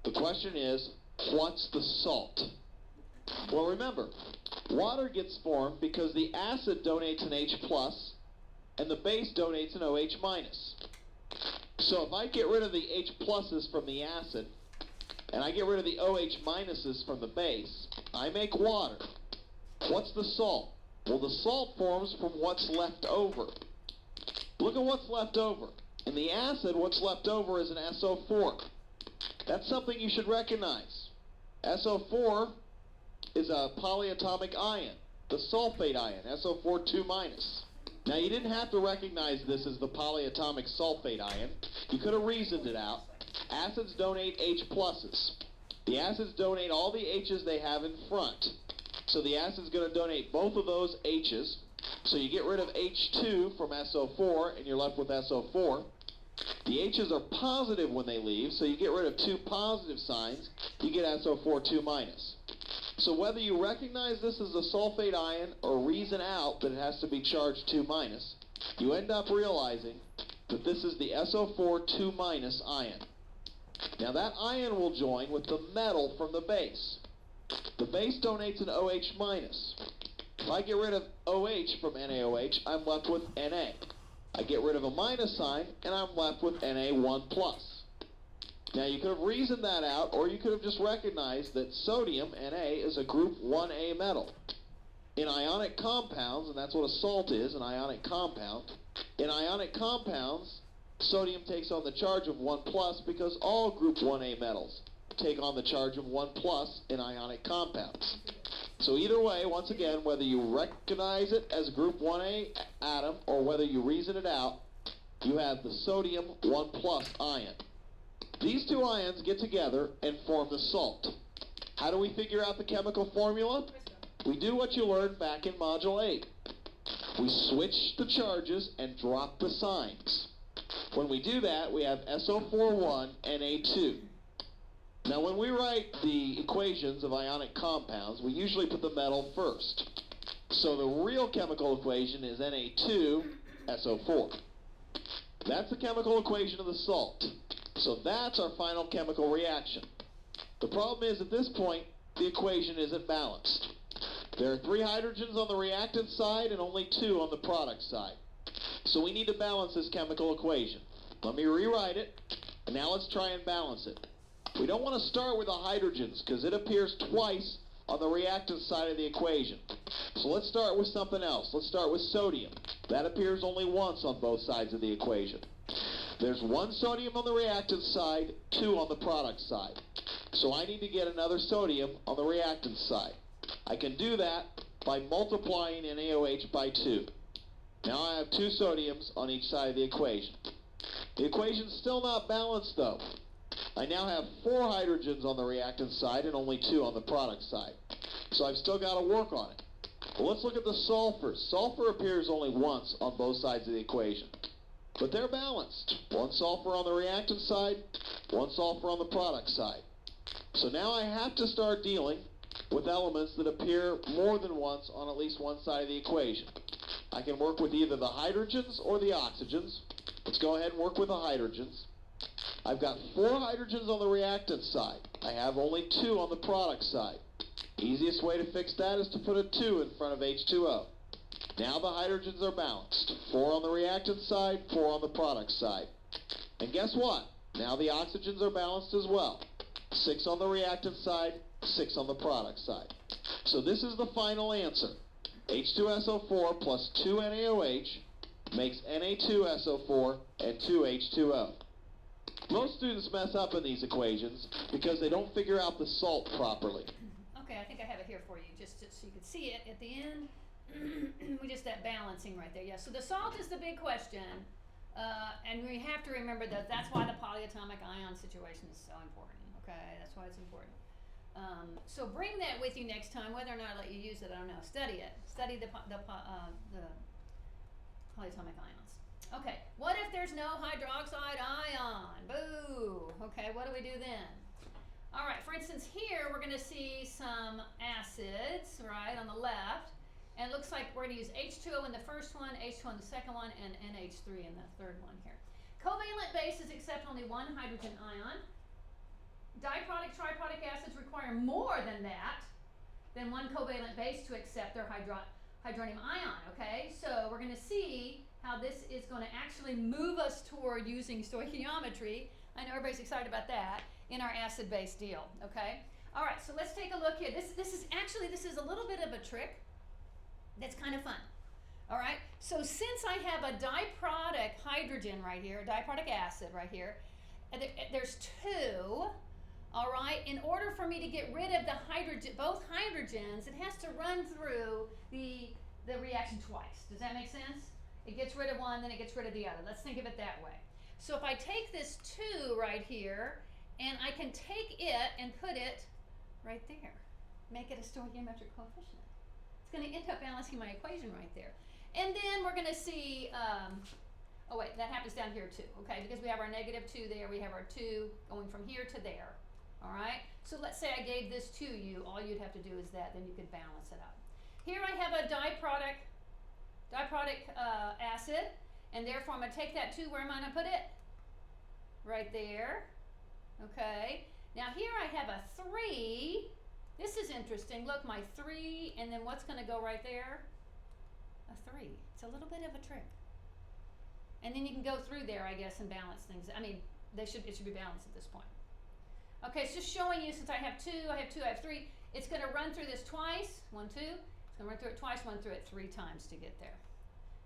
the question is, what's the salt? Well remember, water gets formed because the acid donates an H+, and the base donates an OH-. So if I get rid of the H+ from the acid, and I get rid of the OH- from the base, I make water. What's the salt? Well, the salt forms from what's left over. Look at what's left over. In the acid, what's left over is an SO4. That's something you should recognize. SO4 is a polyatomic ion, the sulfate ion, SO4 2-. Now you didn't have to recognize this as the polyatomic sulfate ion. You could have reasoned it out. Acids donate H+. The acids donate all the H's they have in front. So the acid's going to donate both of those H's. So you get rid of H2 from SO4 and you're left with SO4. The H's are positive when they leave, so you get rid of two positive signs, you get SO4 2-. So whether you recognize this as a sulfate ion or reason out that it has to be charged 2 minus, you end up realizing that this is the SO4 2 minus ion. Now that ion will join with the metal from the base. The base donates an OH minus. If I get rid of OH from NaOH, I'm left with Na. I get rid of a minus sign, and I'm left with Na1 plus. Now you could have reasoned that out, or you could have just recognized that sodium, Na, is a group 1A metal. In ionic compounds, and that's what a salt is, an ionic compound, in ionic compounds, sodium takes on the charge of 1 plus because all group 1A metals take on the charge of 1 plus in ionic compounds. So either way, once again, whether you recognize it as group 1A atom or whether you reason it out, you have the sodium 1 plus ion. These two ions get together and form the salt. How do we figure out the chemical formula? We do what you learned back in Module 8. We switch the charges and drop the signs. When we do that, we have SO41 Na2. Now when we write the equations of ionic compounds, we usually put the metal first. So the real chemical equation is Na2SO4. That's the chemical equation of the salt. So that's our final chemical reaction. The problem is at this point, the equation isn't balanced. There are 3 hydrogens on the reactant side and only 2 on the product side. So we need to balance this chemical equation. Let me rewrite it, and now let's try and balance it. We don't want to start with the hydrogens because it appears twice on the reactant side of the equation. So let's start with something else. Let's start with sodium. That appears only once on both sides of the equation. There's 1 sodium on the reactant side, 2 on the product side. So I need to get another sodium on the reactant side. I can do that by multiplying NaOH by 2. Now I have 2 sodiums on each side of the equation. The equation's still not balanced though. I now have 4 hydrogens on the reactant side and only 2 on the product side. So I've still got to work on it. Well, let's look at the sulfurs. Sulfur appears only once on both sides of the equation. But they're balanced. 1 sulfur on the reactant side, 1 sulfur on the product side. So now I have to start dealing with elements that appear more than once on at least one side of the equation. I can work with either the hydrogens or the oxygens. Let's go ahead and work with the hydrogens. I've got 4 hydrogens on the reactant side. I have only 2 on the product side. Easiest way to fix that is to put a 2 in front of H2O. Now the hydrogens are balanced. 4 on the reactant side, 4 on the product side. And guess what? Now the oxygens are balanced as well. 6 on the reactant side, 6 on the product side. So this is the final answer. H2SO4 plus 2 NaOH makes Na2SO4 and 2 H2O. Most students mess up in these equations because they don't figure out the salt properly. Okay, I think I have it here for you, just so you can see it at the end. We just that balancing right there. Yeah, so the salt is the big question, and we have to remember that that's why the polyatomic ion situation is so important. Okay, that's why it's important. So bring that with you next time. Whether or not I let you use it, I don't know. Study it. Study the polyatomic ions. Okay, what if there's no hydroxide ion? Boo! Okay, what do we do then? All right, for instance, here we're going to see some acids, right, on the left. And it looks like we're going to use H2O in the first one, H2O in the second one, and NH3 in the third one here. Covalent bases accept only 1 hydrogen ion. Diprotic, triprotic acids require more than that, than 1 covalent base to accept their hydronium ion, okay? So we're going to see how this is going to actually move us toward using stoichiometry. I know everybody's excited about that in our acid-base deal, okay? All right, so let's take a look here. This is a little bit of a trick that's kind of fun. All right, so since I have a diprotic hydrogen right here, a diprotic acid right here, and there's 2, all right, in order for me to get rid of the hydrogen, both hydrogens, it has to run through the reaction twice. Does that make sense? It gets rid of one, then it gets rid of the other. Let's think of it that way. So if I take this 2 right here, and I can take it and put it right there, make it a stoichiometric coefficient. It's going to end up balancing my equation right there. And then we're going to see, oh wait, that happens down here too, okay? Because we have our -2 there, we have our 2 going from here to there, all right? So let's say I gave this to you, all you'd have to do is that, then you could balance it out. Here I have a diprotic acid, and therefore I'm going to take that 2, where am I going to put it? Right there. Okay. Now here I have a 3. This is interesting. Look, my 3, and then what's going to go right there? A 3. It's a little bit of a trick. And then you can go through there, I guess, and balance things. I mean, it should be balanced at this point. Okay, it's just showing you, since I have 2, I have 3, it's going to run through this twice. 1, 2. It's going to run through it twice, run through it 3 times to get there.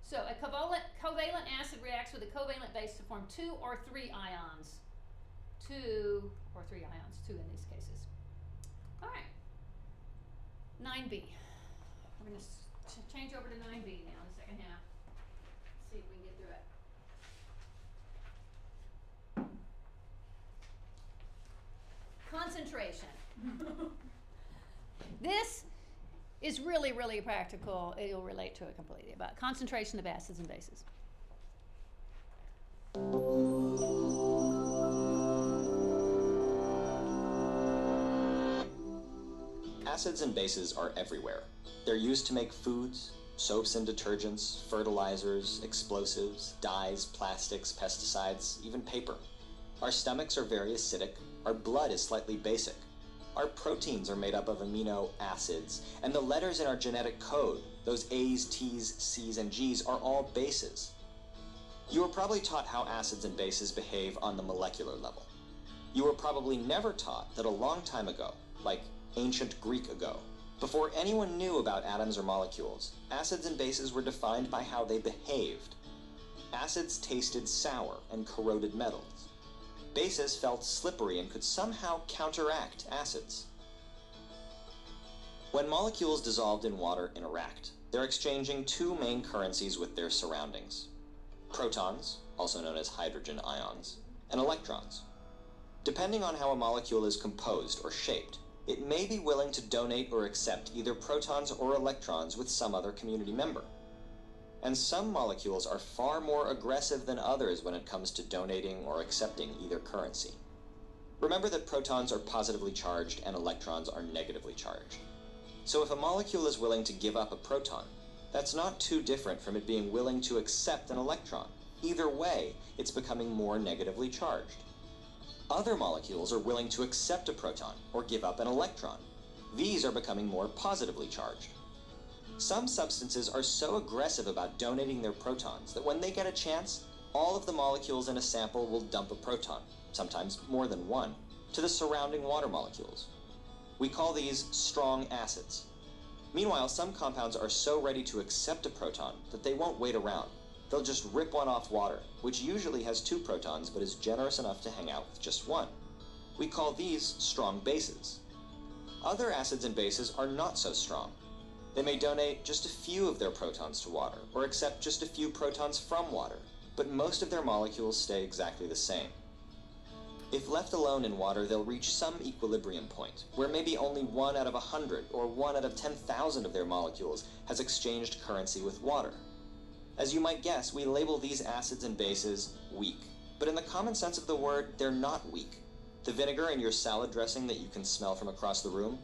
So a covalent acid reacts with a covalent base to form 2 or 3 ions. 2 or 3 ions, 2 in these cases. All right. 9b. We're going to change over to 9b now in the second half. See if we can get through it. Concentration. This is really, really practical. It'll relate to it completely, about concentration of acids and bases. Acids and bases are everywhere. They're used to make foods, soaps and detergents, fertilizers, explosives, dyes, plastics, pesticides, even paper. Our stomachs are very acidic. Our blood is slightly basic. Our proteins are made up of amino acids, and the letters in our genetic code, those A's, T's, C's, and G's, are all bases. You were probably taught how acids and bases behave on the molecular level. You were probably never taught that a long time ago, like ancient Greek ago, before anyone knew about atoms or molecules, acids and bases were defined by how they behaved. Acids tasted sour and corroded metals. Bases felt slippery and could somehow counteract acids. When molecules dissolved in water interact, they're exchanging 2 main currencies with their surroundings: protons, also known as hydrogen ions, and electrons. Depending on how a molecule is composed or shaped, it may be willing to donate or accept either protons or electrons with some other community member. And some molecules are far more aggressive than others when it comes to donating or accepting either currency. Remember that protons are positively charged and electrons are negatively charged. So if a molecule is willing to give up a proton, that's not too different from it being willing to accept an electron. Either way, it's becoming more negatively charged. Other molecules are willing to accept a proton or give up an electron. These are becoming more positively charged. Some substances are so aggressive about donating their protons that when they get a chance, all of the molecules in a sample will dump a proton, sometimes more than one, to the surrounding water molecules. We call these strong acids. Meanwhile, some compounds are so ready to accept a proton that they won't wait around. They'll just rip one off water, which usually has 2 protons but is generous enough to hang out with just 1. We call these strong bases. Other acids and bases are not so strong. They may donate just a few of their protons to water, or accept just a few protons from water, but most of their molecules stay exactly the same. If left alone in water, they'll reach some equilibrium point, where maybe only 1 out of 100 or 1 out of 10,000 of their molecules has exchanged currency with water. As you might guess, we label these acids and bases weak, but in the common sense of the word, they're not weak. The vinegar in your salad dressing that you can smell from across the room,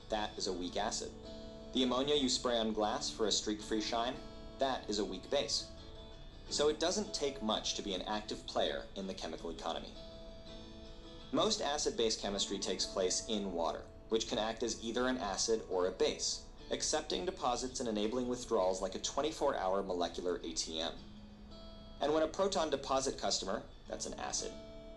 that is a weak acid. The ammonia you spray on glass for a streak-free shine, that is a weak base. So it doesn't take much to be an active player in the chemical economy. Most acid-base chemistry takes place in water, which can act as either an acid or a base, accepting deposits and enabling withdrawals like a 24-hour molecular ATM. And when a proton deposit customer, that's an acid,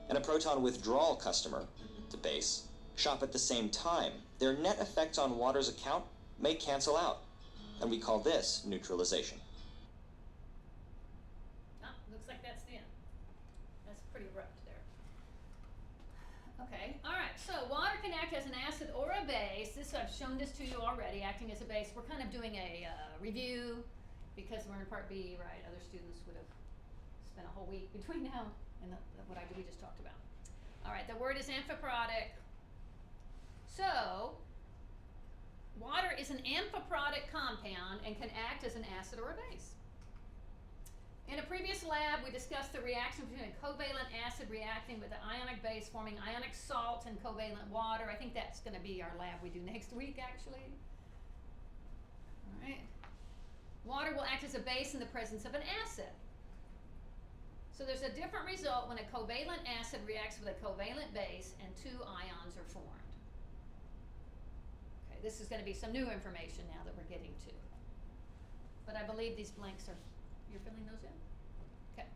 and a proton withdrawal customer, the base, shop at the same time, their net effects on water's account may cancel out, and we call this neutralization. Oh, looks like that's the end. That's pretty abrupt there. Okay, all right, so water can act as an acid or a base. I've shown this to you already, acting as a base. We're kind of doing a review because we're in part B, right? Other students would have spent a whole week between now and what we just talked about. All right, the word is amphiprotic. So, water is an amphiprotic compound and can act as an acid or a base. In a previous lab, we discussed the reaction between a covalent acid reacting with an ionic base forming ionic salt and covalent water. I think that's going to be our lab we do next week, actually. All right. Water will act as a base in the presence of an acid. So there's a different result when a covalent acid reacts with a covalent base and two ions are formed. Okay, this is going to be some new information now that we're getting to. But I believe these blanks are, you're filling those in? Okay.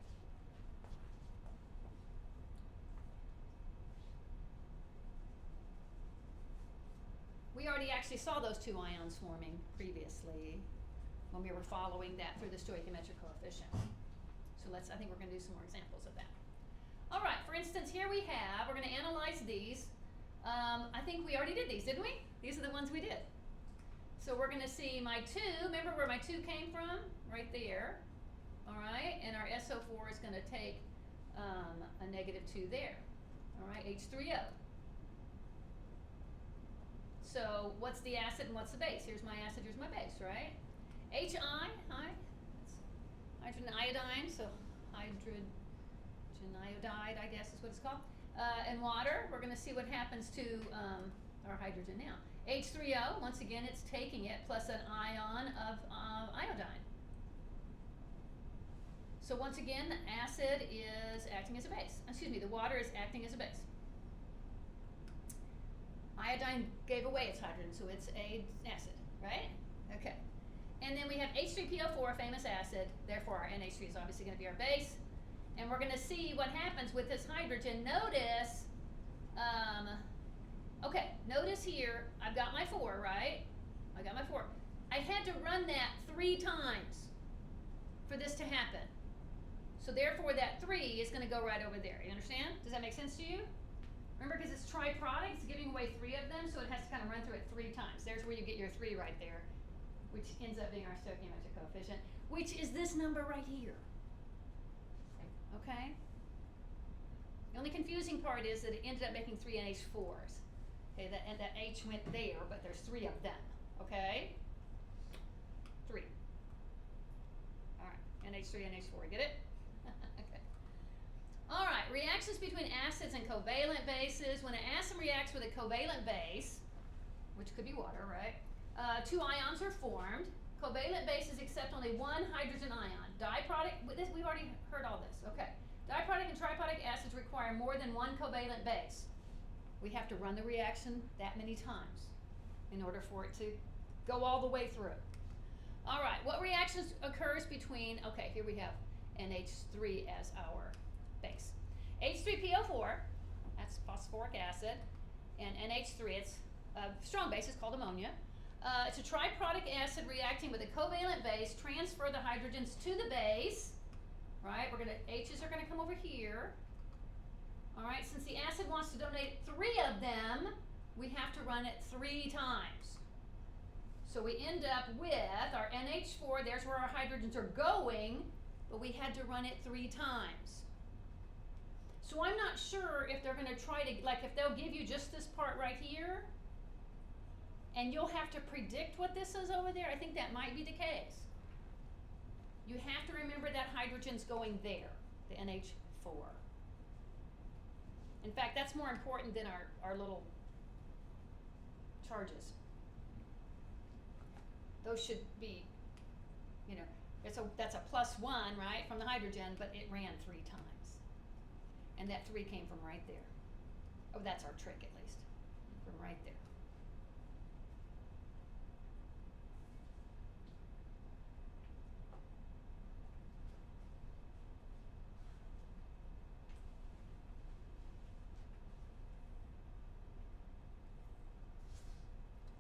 We already actually saw those two ions forming previously when we were following that through the stoichiometric coefficient. So I think we're going to do some more examples of that. All right, for instance, here we're going to analyze these. I think we already did these, didn't we? These are the ones we did. So we're going to see my 2, remember where my 2 came from? Right there. All right, and our SO4 is going to take a -2 there. All right, H3O. So what's the acid and what's the base? Here's my acid, here's my base, right? HI, hydrogen iodine, so hydrogen iodide, I guess is what it's called. And water, we're going to see what happens to our hydrogen now. H3O, once again, it's taking it plus an ion of iodine. So once again, the acid is acting as a base. Excuse me, the water is acting as a base. Iodine gave away its hydrogen, so it's an acid, right? Okay. And then we have H3PO4, a famous acid. Therefore, our NH3 is obviously going to be our base. And we're going to see what happens with this hydrogen. Notice, okay, notice here, I've got my 4, right? I got my 4. I had to run that 3 times for this to happen. So therefore, that 3 is going to go right over there. You understand? Does that make sense to you? Remember, because it's triproduct, it's giving away 3 of them, so it has to kind of run through it 3 times. There's where you get your 3 right there, which ends up being our stoichiometric coefficient, which is this number right here. Okay? The only confusing part is that it ended up making 3 NH4s. Okay, and that H went there, but there's 3 of them. Okay? 3. All right, NH3, NH4, get it? Okay. All right, reactions between acids and covalent bases. When an acid reacts with a covalent base, which could be water, right? 2 ions are formed. Covalent bases accept only 1 hydrogen ion. Diprotic, we've already heard all this, okay. Diprotic and triprotic acids require more than 1 covalent base. We have to run the reaction that many times in order for it to go all the way through. All right, what reactions occurs between, okay, here we have NH3 as our base. H3PO4, that's phosphoric acid, and NH3, it's a strong base, it's called ammonia. It's a triprotic acid reacting with a covalent base. Transfer the hydrogens to the base. Right? H's are going to come over here. All right. Since the acid wants to donate 3 of them, we have to run it 3 times. So we end up with our NH4. There's where our hydrogens are going, but we had to run it 3 times. So I'm not sure if they're going to try to, like, if they'll give you just this part right here, and you'll have to predict what this is over there. I think that might be the case. You have to remember that hydrogen's going there, the NH4. In fact, that's more important than our little charges. Those should be, you know, that's a +1, right, from the hydrogen, but it ran 3 times. And that 3 came from right there. Oh, that's our trick, at least, from right there.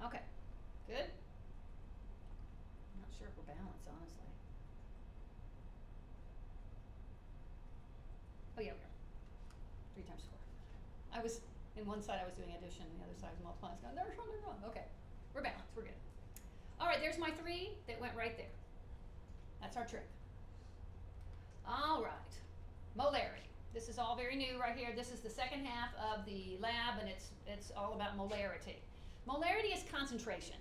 Okay, good? I'm not sure if we're balanced, honestly. Oh yeah, we are. 3 times 4. In one side I was doing addition, and the other side was multiplying. I was going, they're wrong. Okay, we're balanced, we're good. All right, there's my 3 that went right there. That's our trick. All right, molarity. This is all very new right here. This is the second half of the lab, and it's all about molarity. Molarity is concentration,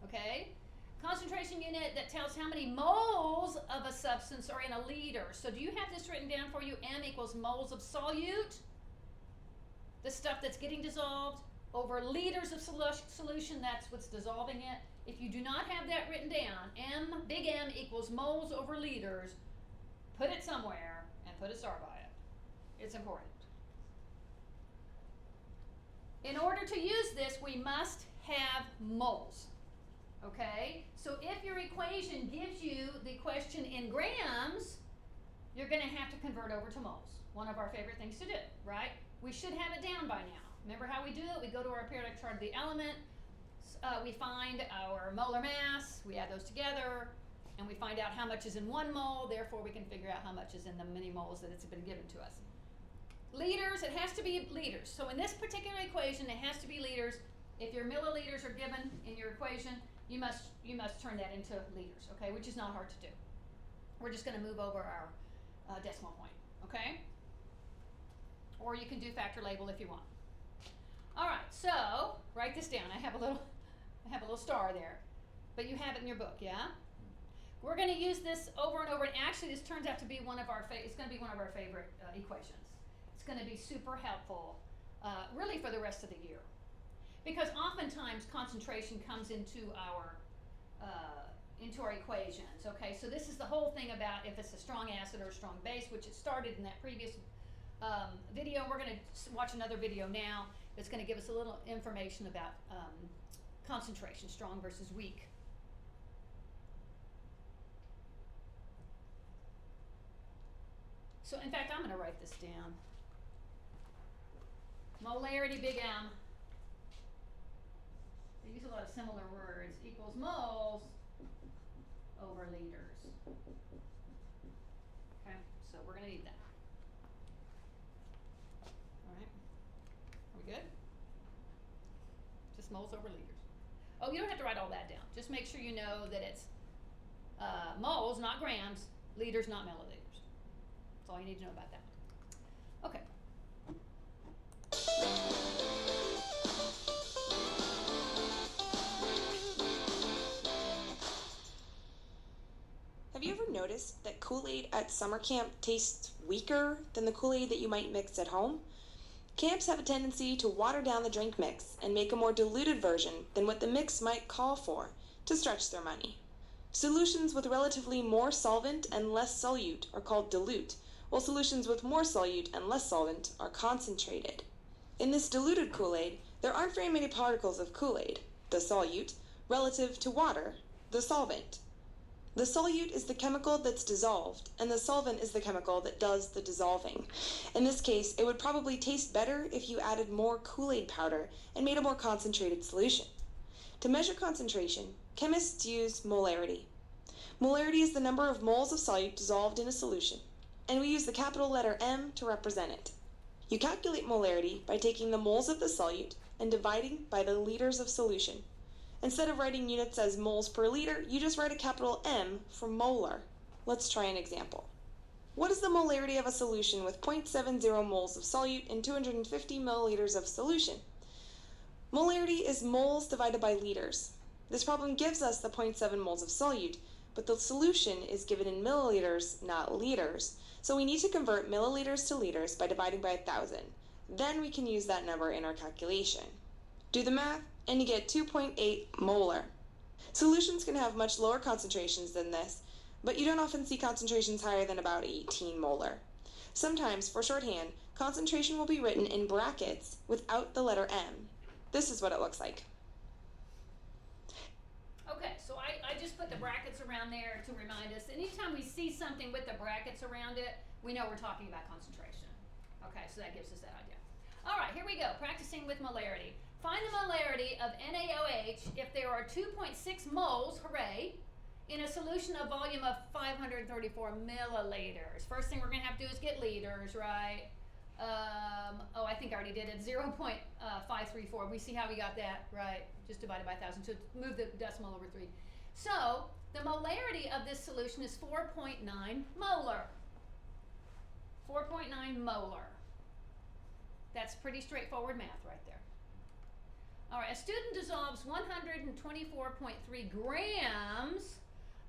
okay? concentration unit that tells how many moles of a substance are in a liter. So do you have this written down for you? M equals moles of solute, the stuff that's getting dissolved, over liters of solution, that's what's dissolving it. If you do not have that written down, big M equals moles over liters, put it somewhere and put a star by it. It's important. In order to use this, we must have moles. Okay? So if your equation gives you the question in grams, you're going to have to convert over to moles. One of our favorite things to do, right? We should have it down by now. Remember how we do it? We go to our periodic chart of the element, we find our molar mass, we add those together, and we find out how much is in 1 mole, therefore we can figure out how much is in the many moles that it's been given to us. Liters, it has to be liters. So in this particular equation, it has to be liters. If your milliliters are given in your equation, you must turn that into liters, okay? Which is not hard to do. We're just going to move over our decimal point, okay? Or you can do factor label if you want. All right, so write this down. I have a little star there, but you have it in your book, yeah? We're going to use this over and over, and actually, this turns out to be one of our it's going to be one of our favorite equations. It's going to be super helpful, really, for the rest of the year, because oftentimes concentration comes into our equations. Okay, so this is the whole thing about if it's a strong acid or a strong base, which it started in that previous video. We're going to watch another video now that's going to give us a little information about concentration, strong versus weak. So in fact, I'm going to write this down. Molarity, big M. They use a lot of similar words. Equals moles over liters. Okay, so we're going to need that. All right. Are we good? Just moles over liters. Oh, you don't have to write all that down. Just make sure you know that it's moles, not grams, liters, not milliliters. That's all you need to know about that. Okay. Have you ever noticed that Kool-Aid at summer camp tastes weaker than the Kool-Aid that you might mix at home? Camps have a tendency to water down the drink mix and make a more diluted version than what the mix might call for to stretch their money. Solutions with relatively more solvent and less solute are called dilute, while solutions with more solute and less solvent are concentrated. In this diluted Kool-Aid, there aren't very many particles of Kool-Aid, the solute, relative to water, the solvent. The solute is the chemical that's dissolved, and the solvent is the chemical that does the dissolving. In this case, it would probably taste better if you added more Kool-Aid powder and made a more concentrated solution. To measure concentration, chemists use molarity. Molarity is the number of moles of solute dissolved in a solution, and we use the capital letter M to represent it. You calculate molarity by taking the moles of the solute and dividing by the liters of solution. Instead of writing units as moles per liter, you just write a capital M for molar. Let's try an example. What is the molarity of a solution with 0.70 moles of solute and 250 milliliters of solution? Molarity is moles divided by liters. This problem gives us the 0.7 moles of solute, but the solution is given in milliliters, not liters. So we need to convert milliliters to liters by dividing by 1,000. Then we can use that number in our calculation. Do the math, and you get 2.8 molar. Solutions can have much lower concentrations than this, but you don't often see concentrations higher than about 18 molar. Sometimes, for shorthand, concentration will be written in brackets without the letter M. This is what it looks like. Okay, so I just put the brackets around there to remind us. Anytime we see something with the brackets around it, we know we're talking about concentration. Okay, so that gives us that idea. All right, here we go. Practicing with molarity. Find the molarity of NaOH if there are 2.6 moles, hooray, in a solution of volume of 534 milliliters. First thing we're going to have to do is get liters, right? I think I already did it. 0.534. We see how we got that, right? Just divided by 1,000. So move the decimal over 3. So the molarity of this solution is 4.9 molar. 4.9 molar. That's pretty straightforward math right there. All right, a student dissolves 124.3 grams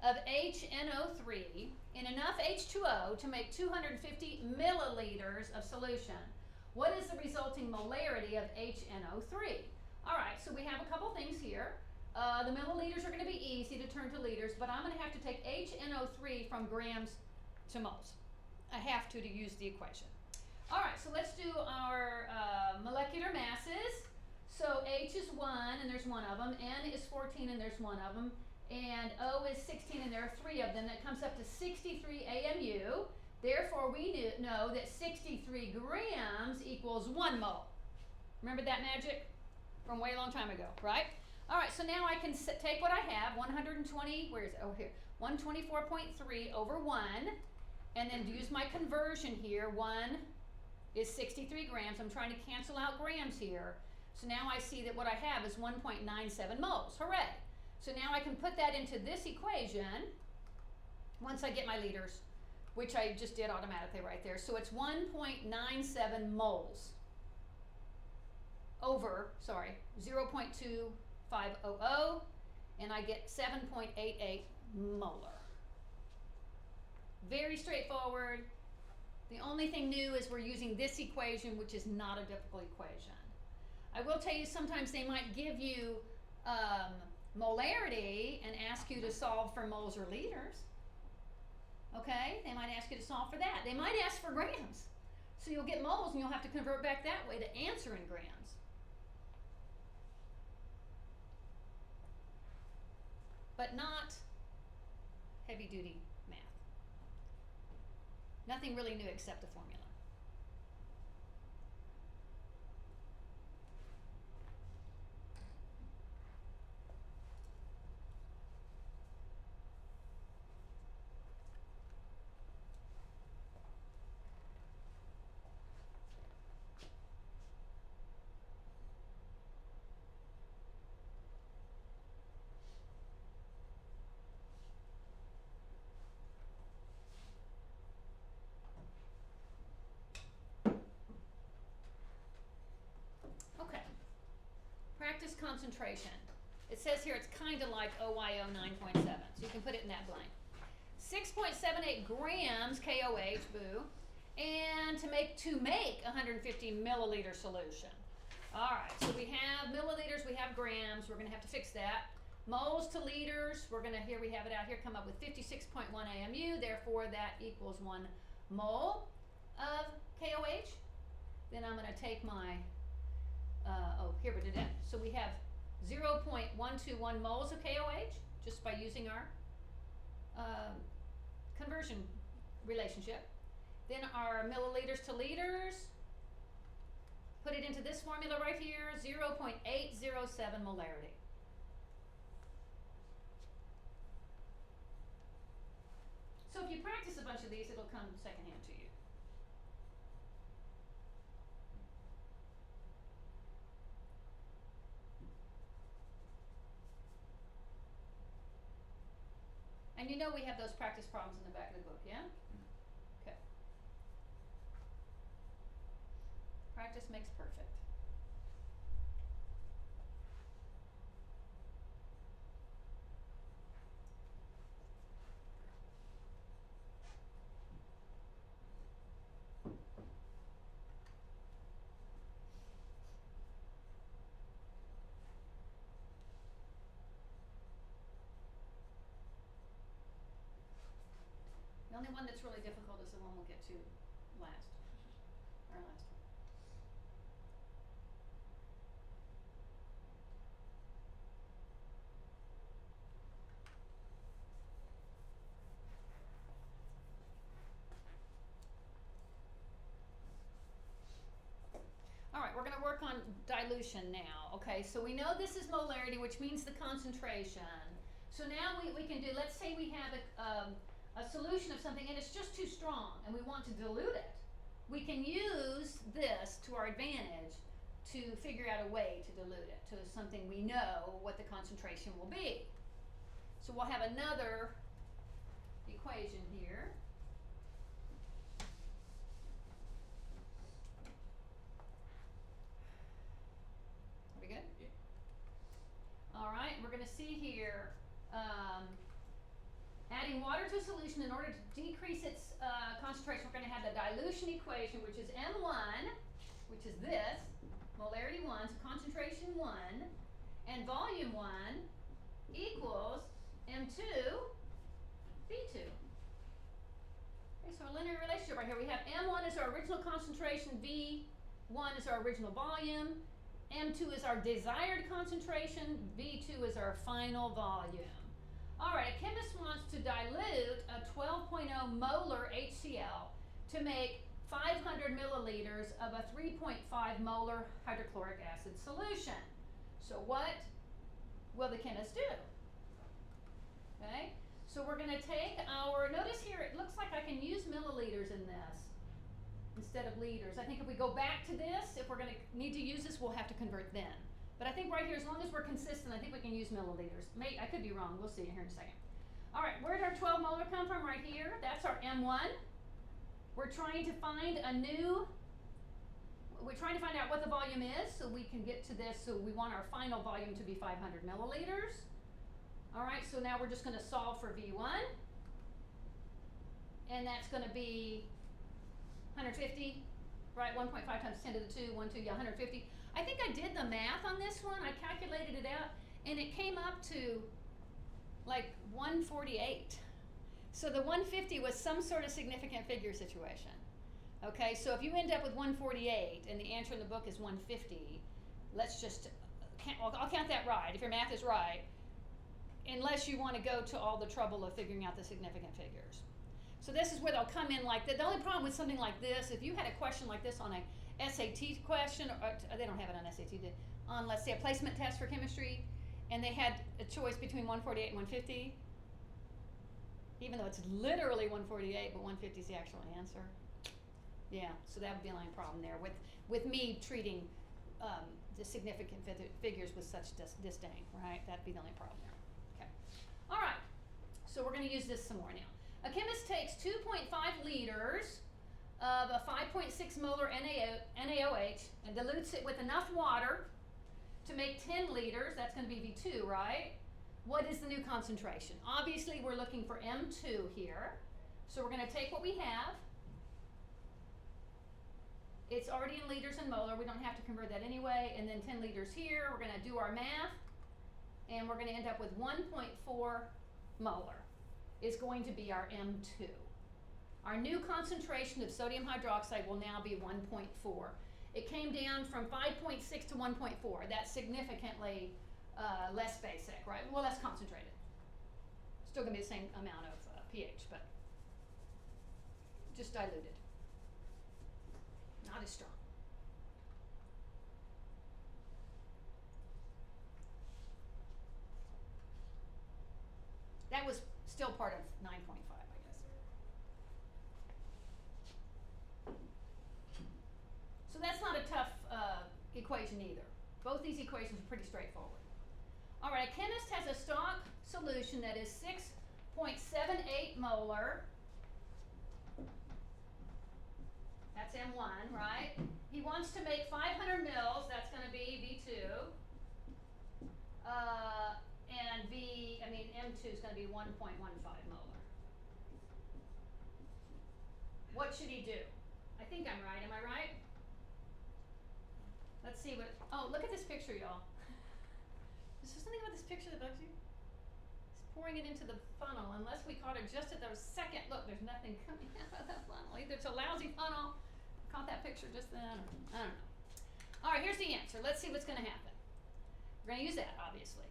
of HNO3 in enough H2O to make 250 milliliters of solution. What is the resulting molarity of HNO3? All right, so we have a couple things here. The milliliters are going to be easy to turn to liters, but I'm going to have to take HNO3 from grams to moles. I have to use the equation. All right, so let's do our molecular masses. So H is 1, and there's one of them. N is 14, and there's one of them. And O is 16, and there are 3 of them. That comes up to 63 AMU. Therefore, we know that 63 grams equals 1 mole. Remember that magic from way long time ago, right? All right, so now I can take what I have, 120, where is it? Oh, here. 124.3 over 1, and then use my conversion here. 1 is 63 grams. I'm trying to cancel out grams here. So now I see that what I have is 1.97 moles. Hooray! So now I can put that into this equation once I get my liters, which I just did automatically right there. So it's 1.97 moles over, 0.2500, and I get 7.88 molar. Very straightforward. The only thing new is we're using this equation, which is not a difficult equation. I will tell you, sometimes they might give you molarity and ask you to solve for moles or liters. Okay, they might ask you to solve for that. They might ask for grams. So you'll get moles and you'll have to convert back that way to answer in grams. But not heavy duty math. Nothing really new except the formula. Okay. Practice concentration. It says here it's kind of like OYO 9.7, so you can put it in that blank. 6.78 grams KOH, boo, and to make 150 milliliter solution. All right, so we have milliliters, we have grams. We're going to have to fix that. Moles to liters, we're going to, here we have it out here, come up with 56.1 AMU. Therefore, that equals 1 mole of KOH. Then I'm going to take my, here we did it. So we have 0.121 moles of KOH just by using our conversion relationship. Then our milliliters to liters, put it into this formula right here, 0.807 molarity. So if you practice a bunch of these, it'll come secondhand to you. And you know we have those practice problems in the back of the book, yeah? Okay. Practice makes perfect. The only one that's really difficult is the one we'll get to last, our last one. All right, we're going to work on dilution now. Okay, so we know this is molarity, which means the concentration. So now we can do, let's say we have a solution of something and it's just too strong and we want to dilute it. We can use this to our advantage to figure out a way to dilute it to something we know what the concentration will be. So we'll have another equation here. Are we good? Yeah. adding water to a solution in order to decrease its concentration, we're going to have the dilution equation, which is M1, which is this, molarity 1, so concentration 1, and volume 1 equals M2 V2. Okay, so a linear relationship right here. We have M1 is our original concentration, V1 is our original volume, M2 is our desired concentration, V2 is our final volume. Alright, a chemist wants to dilute a 12.0 molar HCl to make 500 milliliters of a 3.5 molar hydrochloric acid solution. So what will the chemist do? Okay, so we're going to take our, notice here it looks like I can use milliliters in this instead of liters. I think if we go back to this, if we're going to need to use this, we'll have to convert then. But I think right here, as long as we're consistent, I think we can use milliliters. I could be wrong. We'll see here in a second. All right, where did our 12 molar come from? Right here. That's our M1. We're trying to find we're trying to find out what the volume is so we can get to this. So we want our final volume to be 500 milliliters. All right, so now we're just going to solve for V1. And that's going to be 150, right? 1.5 times 10 to the 2, 1, 2, yeah, 150. I think I did the math on this one. I calculated it out, and it came up to like 148. So the 150 was some sort of significant figure situation. Okay, so if you end up with 148 and the answer in the book is 150, let's just, I'll count that right, if your math is right, unless you want to go to all the trouble of figuring out the significant figures. So this is where they'll come in like that. The only problem with something like this, if you had a question like this on a SAT question, or they don't have it on SAT, on let's say a placement test for chemistry, and they had a choice between 148 and 150, even though it's literally 148, but 150 is the actual answer. Yeah, so that would be the only problem there with me treating the significant figures with such disdain, right? That'd be the only problem there. Okay. All right, so we're going to use this some more now. A chemist takes 2.5 liters of a 5.6 molar NaOH and dilutes it with enough water to make 10 liters. That's going to be V2, right? What is the new concentration? Obviously, we're looking for M2 here. So we're going to take what we have. It's already in liters and molar. We don't have to convert that anyway. And then 10 liters here. We're going to do our math. And we're going to end up with 1.4 molar is going to be our M2. Our new concentration of sodium hydroxide will now be 1.4. It came down from 5.6 to 1.4. That's significantly less basic, right? Well, less concentrated. Still going to be the same amount of pH, but just diluted. Not as strong. That was still part of 9.5, I guess. So that's not a tough equation either. Both these equations are pretty straightforward. All right, a chemist has a stock solution that is 6.78 molar. That's M1, right? He wants to make 500 mils. That's going to be V2. And M2 is going to be 1.15 molar. What should he do? I think I'm right. Am I right? Let's see what, oh, look at this picture, y'all. Is there something about this picture that bugs you? It's pouring it into the funnel. Unless we caught it just at the second look, there's nothing coming out of that funnel. Either it's a lousy funnel, caught that picture just then, or I don't know. All right, here's the answer. Let's see what's going to happen. We're going to use that, obviously.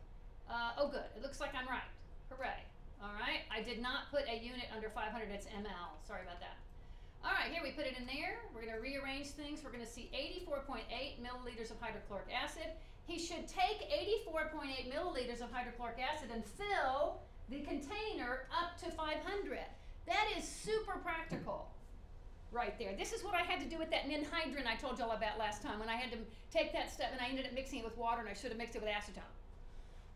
Oh, good. It looks like I'm right. Hooray. All right. I did not put a unit under 500. It's ml. Sorry about that. All right, here we put it in there. We're going to rearrange things. We're going to see 84.8 milliliters of hydrochloric acid. He should take 84.8 milliliters of hydrochloric acid and fill the container up to 500. That is super practical right there. This is what I had to do with that ninhydrin I told y'all about last time when I had to take that step and I ended up mixing it with water and I should have mixed it with acetone.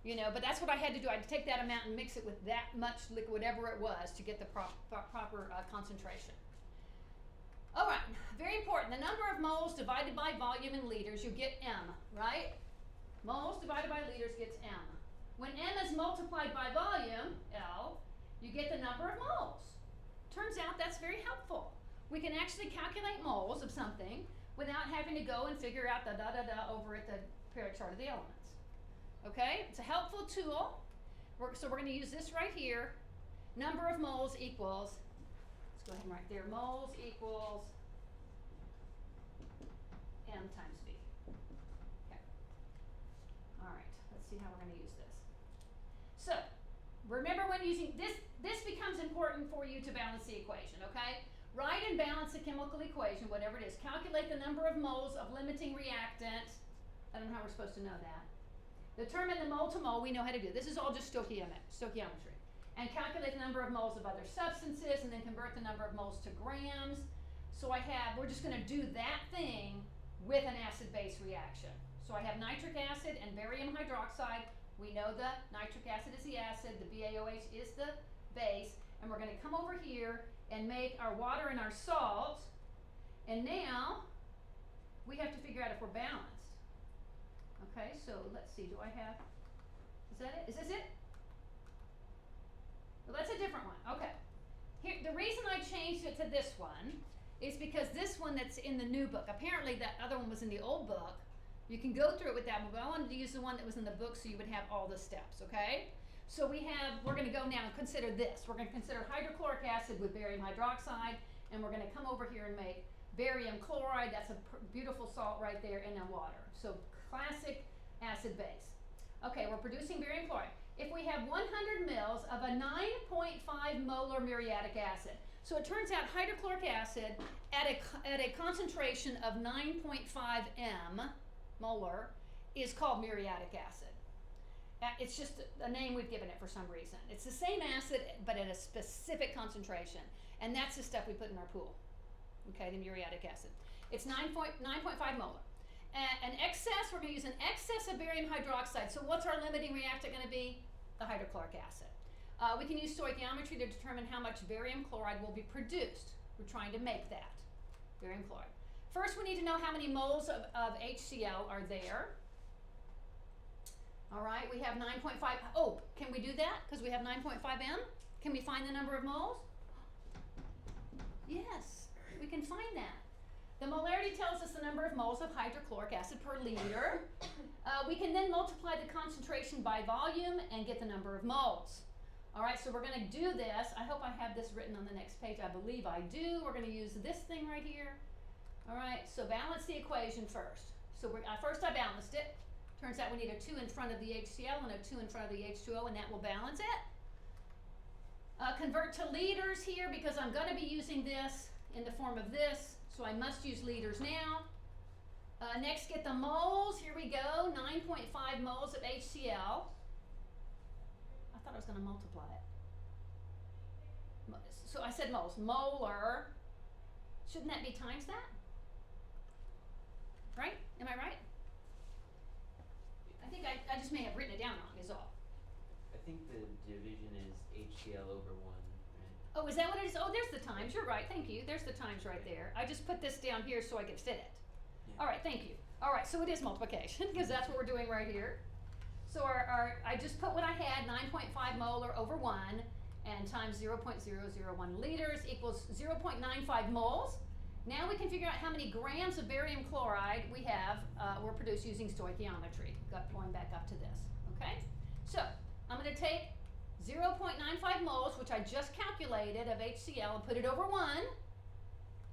You know, but that's what I had to do. I had to take that amount and mix it with that much liquid, whatever it was, to get the proper concentration. All right, very important. The number of moles divided by volume in liters, you get M, right? Moles divided by liters gets M. When M is multiplied by volume, L, you get the number of moles. Turns out that's very helpful. We can actually calculate moles of something without having to go and figure out the da-da-da over at the periodic chart of the elements. Okay, it's a helpful tool. So we're going to use this right here. Number of moles equals, let's go ahead and write there, moles equals M times V. Okay. All right, let's see how we're going to use this. So, remember when using this becomes important for you to balance the equation, okay? Write and balance the chemical equation, whatever it is. Calculate the number of moles of limiting reactant. I don't know how we're supposed to know that. Determine the mole to mole. We know how to do. This is all just stoichiometry. And calculate the number of moles of other substances, and then convert the number of moles to grams. So we're just going to do that thing with an acid-base reaction. So I have nitric acid and barium hydroxide. We know the nitric acid is the acid, the BaOH is the base, and we're going to come over here and make our water and our salt. And now we have to figure out if we're balanced. Okay, so let's see, is that it? Is this it? Well, that's a different one. Okay. Here, the reason I changed it to this one is because this one that's in the new book, apparently that other one was in the old book. You can go through it with that one, but I wanted to use the one that was in the book so you would have all the steps, okay? So we're going to go now and consider this. We're going to consider hydrochloric acid with barium hydroxide, and we're going to come over here and make barium chloride. That's a beautiful salt right there, and then water. So classic acid base. Okay, we're producing barium chloride. If we have 100 mils of a 9.5 molar muriatic acid, so it turns out hydrochloric acid at a concentration of 9.5 m molar is called muriatic acid. It's just a name we've given it for some reason. It's the same acid, but at a specific concentration, and that's the stuff we put in our pool. Okay, the muriatic acid. It's 9.5 molar. An excess, we're going to use an excess of barium hydroxide. So what's our limiting reactant going to be? The hydrochloric acid. We can use stoichiometry to determine how much barium chloride will be produced. We're trying to make that, barium chloride. First, we need to know how many moles of HCl are there. All right, we have 9.5. Oh, can we do that? Because we have 9.5 m? Can we find the number of moles? Yes, we can find that. The molarity tells us the number of moles of hydrochloric acid per liter. We can then multiply the concentration by volume and get the number of moles. All right, so we're going to do this. I hope I have this written on the next page. I believe I do. We're going to use this thing right here. All right, so balance the equation first. So first I balanced it. Turns out we need a 2 in front of the HCl and a 2 in front of the H2O, and that will balance it. Convert to liters here because I'm going to be using this in the form of this, so I must use liters now. Next, get the moles. Here we go, 9.5 moles of HCl. I thought I was going to multiply it. So I said moles. Molar. Shouldn't that be times that? Right? Am I right? I think I just may have written it down wrong is all. I think the division is HCl over 1, right? Oh, is that what it is? Oh, there's the times. You're right. Thank you. There's the times right there. I just put this down here so I could fit it. Yeah. All right, thank you. All right, so it is multiplication because that's what we're doing right here. So I just put what I had, 9.5 molar over 1, and times 0.001 liters equals 0.95 moles. Now we can figure out how many grams of barium chloride we have, were produced using stoichiometry, going back up to this, okay? So I'm going to take 0.95 moles, which I just calculated, of HCl and put it over 1,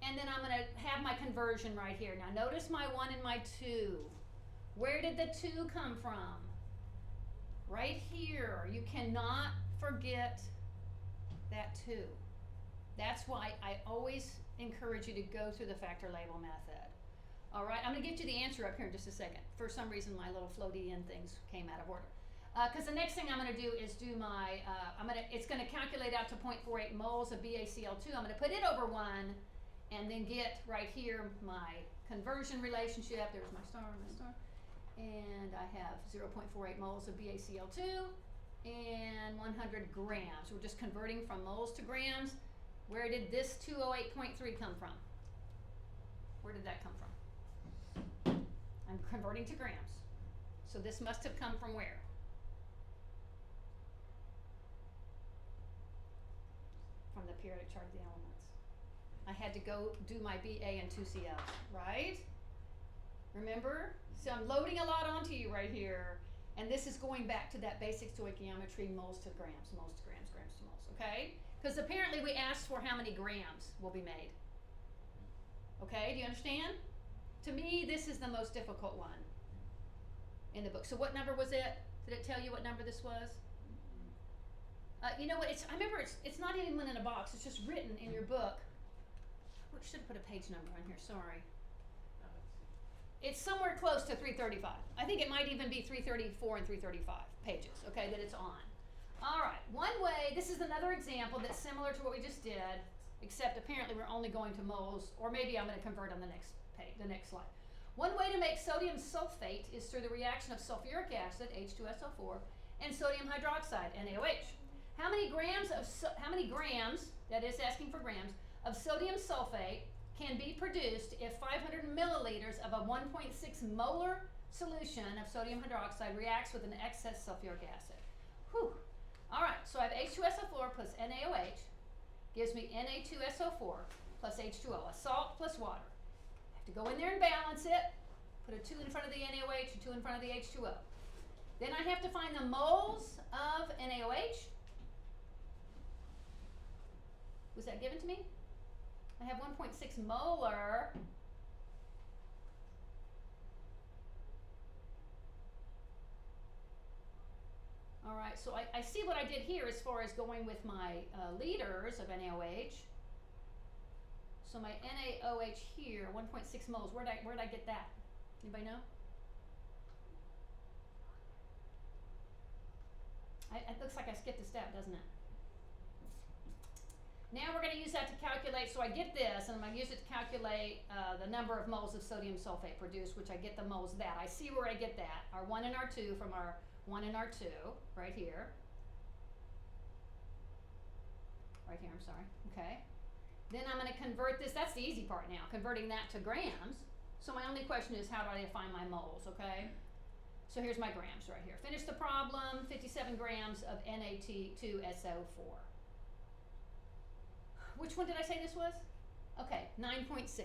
and then I'm going to have my conversion right here. Now notice my 1 and my 2. Where did the 2 come from? Right here. You cannot forget that 2. That's why I always encourage you to go through the factor label method. All right, I'm going to get you the answer up here in just a second. For some reason, my little floaty in things came out of order. Because the next thing I'm going to do is do my, it's going to calculate out to 0.48 moles of BaCl2. I'm going to put it over 1 and then get right here my conversion relationship. There's my star. And I have 0.48 moles of BaCl2 and 100 grams. We're just converting from moles to grams. Where did this 208.3 come from? Where did that come from? I'm converting to grams. So this must have come from where? from the periodic chart of the elements. I had to go do my BA and 2CLs, right? Remember? So I'm loading a lot onto you right here, and this is going back to that basic stoichiometry, moles to grams, moles to grams, grams to moles, okay? Because apparently we asked for how many grams will be made. Okay, do you understand? To me, this is the most difficult one in the book. So what number was it? Did it tell you what number this was? You know what? I remember it's not even in a box. It's just written in your book. We should have put a page number on here. Sorry. It's somewhere close to 335. I think it might even be 334 and 335 pages. Okay, that it's on. All right. One way. This is another example that's similar to what we just did, except apparently we're only going to moles, or maybe I'm going to convert on the next page, the next slide. One way to make sodium sulfate is through the reaction of sulfuric acid, H2SO4, and sodium hydroxide, NaOH. How many grams, that is asking for grams, of sodium sulfate can be produced if 500 milliliters of a 1.6 molar solution of sodium hydroxide reacts with an excess sulfuric acid? Whew. All right, so I have H2SO4 plus NaOH gives me Na2SO4 plus H2O, a salt plus water. I have to go in there and balance it, put a 2 in front of the NaOH and 2 in front of the H2O. Then I have to find the moles of NaOH. Was that given to me? I have 1.6 molar. All right, so I see what I did here as far as going with my liters of NaOH. So my NaOH here, 1.6 moles. Where'd I get that? Anybody know? It looks like I skipped a step, doesn't it? Now we're going to use that to calculate, so I get this, and I'm going to use it to calculate the number of moles of sodium sulfate produced, which I get the moles that. I see where I get that, our 1 and our 2 from our 1 and our 2, right here. Right here, I'm sorry, okay. Then I'm going to convert this, that's the easy part now, converting that to grams. So my only question is, how do I define my moles, okay? So here's my grams right here. Finish the problem, 57 grams of NaT2SO4. Which one did I say this was? Okay, 9.6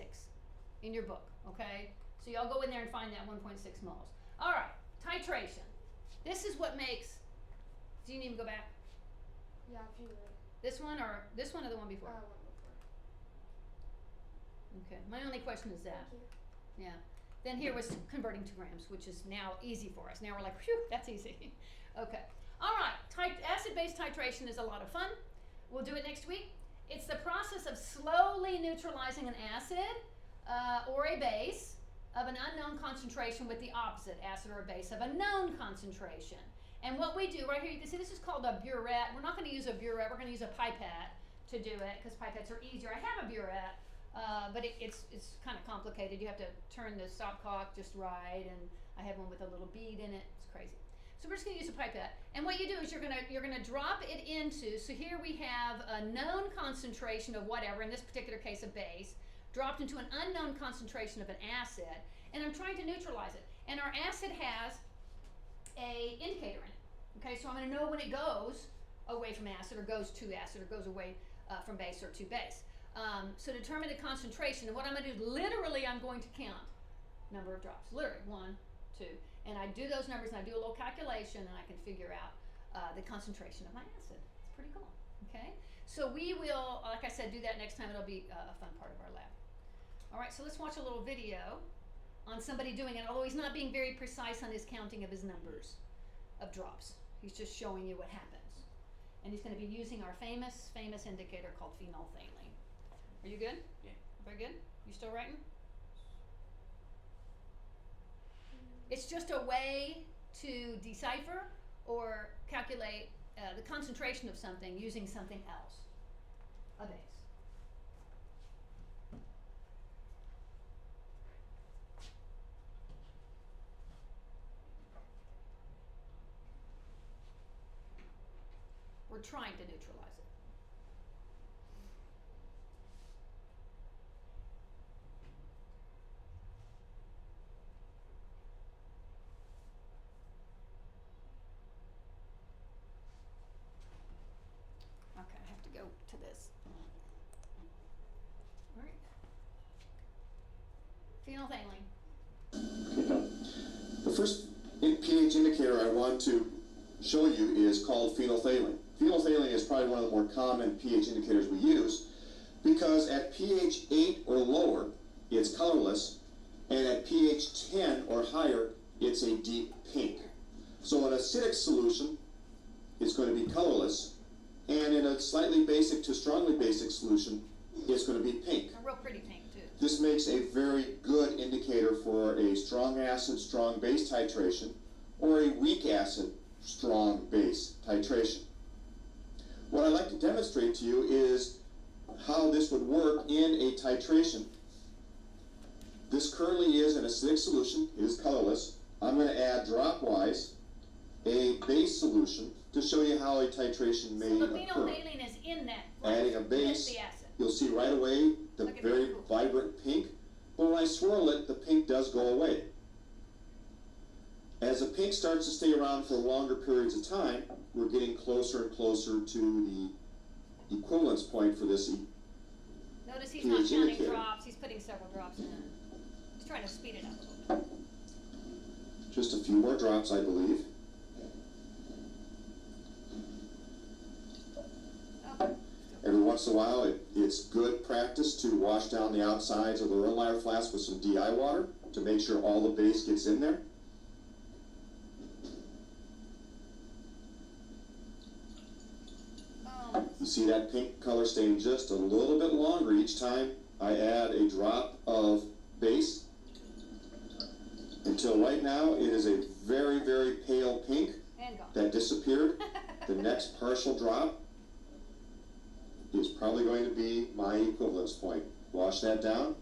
in your book, okay? So y'all go in there and find that 1.6 moles. All right, titration. This is what makes, do you need to go back? Yeah, if you would. This one or the one before? One before. Okay, my only question is that. Thank you. Yeah. Then here was converting to grams, which is now easy for us. Now we're like, phew, that's easy. Okay. All right, acid-base titration is a lot of fun. We'll do it next week. It's the process of slowly neutralizing an acid or a base of an unknown concentration with the opposite acid or base of a known concentration. And what we do right here, you can see this is called a burette. We're not going to use a burette. We're going to use a pipette to do it because pipettes are easier. I have a burette, but it's kind of complicated. You have to turn the stopcock just right, and I have one with a little bead in it. It's crazy. So we're just going to use a pipette. And what you do is you're going to drop it into, so here we have a known concentration of whatever, in this particular case a base, dropped into an unknown concentration of an acid, and I'm trying to neutralize it. And our acid has a indicator in it. Okay, so I'm going to know when it goes away from acid or goes to acid or goes away from base or to base. So determine the concentration, and what I'm going to do, literally I'm going to count number of drops. Literally, 1, 2, and I do those numbers and I do a little calculation and I can figure out the concentration of my acid. It's pretty cool, okay? So we will, like I said, do that next time. It'll be a fun part of our lab. All right, so let's watch a little video on somebody doing it, although he's not being very precise on his counting of his numbers of drops. He's just showing you what happens. And he's going to be using our famous indicator called phenolphthalein. Are you good? Yeah. Very good? You still writing? It's just a way to decipher or calculate the concentration of something using something else, a base. We're trying to neutralize it. Okay, I have to go to this. Alright. Phenolphthalein. The first pH indicator I want to show you is called phenolphthalein. Phenolphthalein is probably one of the more common pH indicators we use because at pH 8 or lower, it's colorless, and at pH 10 or higher, it's a deep pink. So an acidic solution is going to be colorless, and in a slightly basic to strongly basic solution, it's going to be pink. A real pretty pink too. This makes a very good indicator for a strong acid, strong base titration, or a weak acid, strong base titration. What I'd like to demonstrate to you is how this would work in a titration. This currently is an acidic solution. It is colorless. I'm going to add dropwise a base solution to show you how a titration may So the occur. phenolphthalein is in that. Adding a With base, the acid. you'll see right away the Look at very that. vibrant pink, but when I swirl it, the pink does go away. As the pink starts to stay around for longer periods of time, we're getting closer and closer to the equivalence point for this. Notice he's not pH counting indicator. drops, he's putting several drops in. He's trying to speed it up a little bit. Just a few more drops, I believe. Okay. Every once in a while, it's good practice to wash down the outsides of the Erlenmeyer flask with some DI water to make sure all the base gets in there. You see that pink color staying just a little bit longer each time I add a drop of base. Until right now, it is a very, very pale pink And gone. that disappeared. The next partial drop is probably going to be my equivalence point. Wash that down.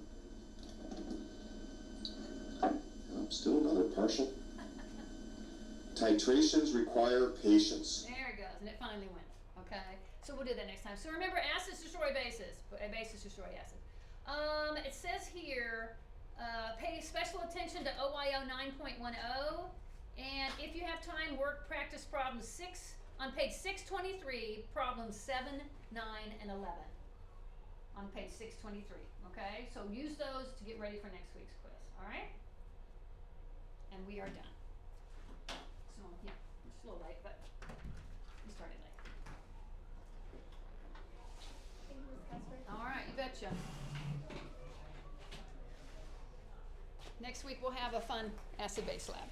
Still another partial. Titrations require patience. There it goes, and it finally went. Okay, so we'll do that next time. So remember, acids destroy bases. Bases destroy acid. It says here, pay special attention to OYO 9.10, and if you have time, work practice problem 6 on page 623, problems 7, 9, and 11. On page 623. Okay, so use those to get ready for next week's quiz. All right, and we are done. So yeah, it's a little late, but we started late. Thank you, Ms. Casper. All right, you betcha. Next week we'll have a fun acid-base lab.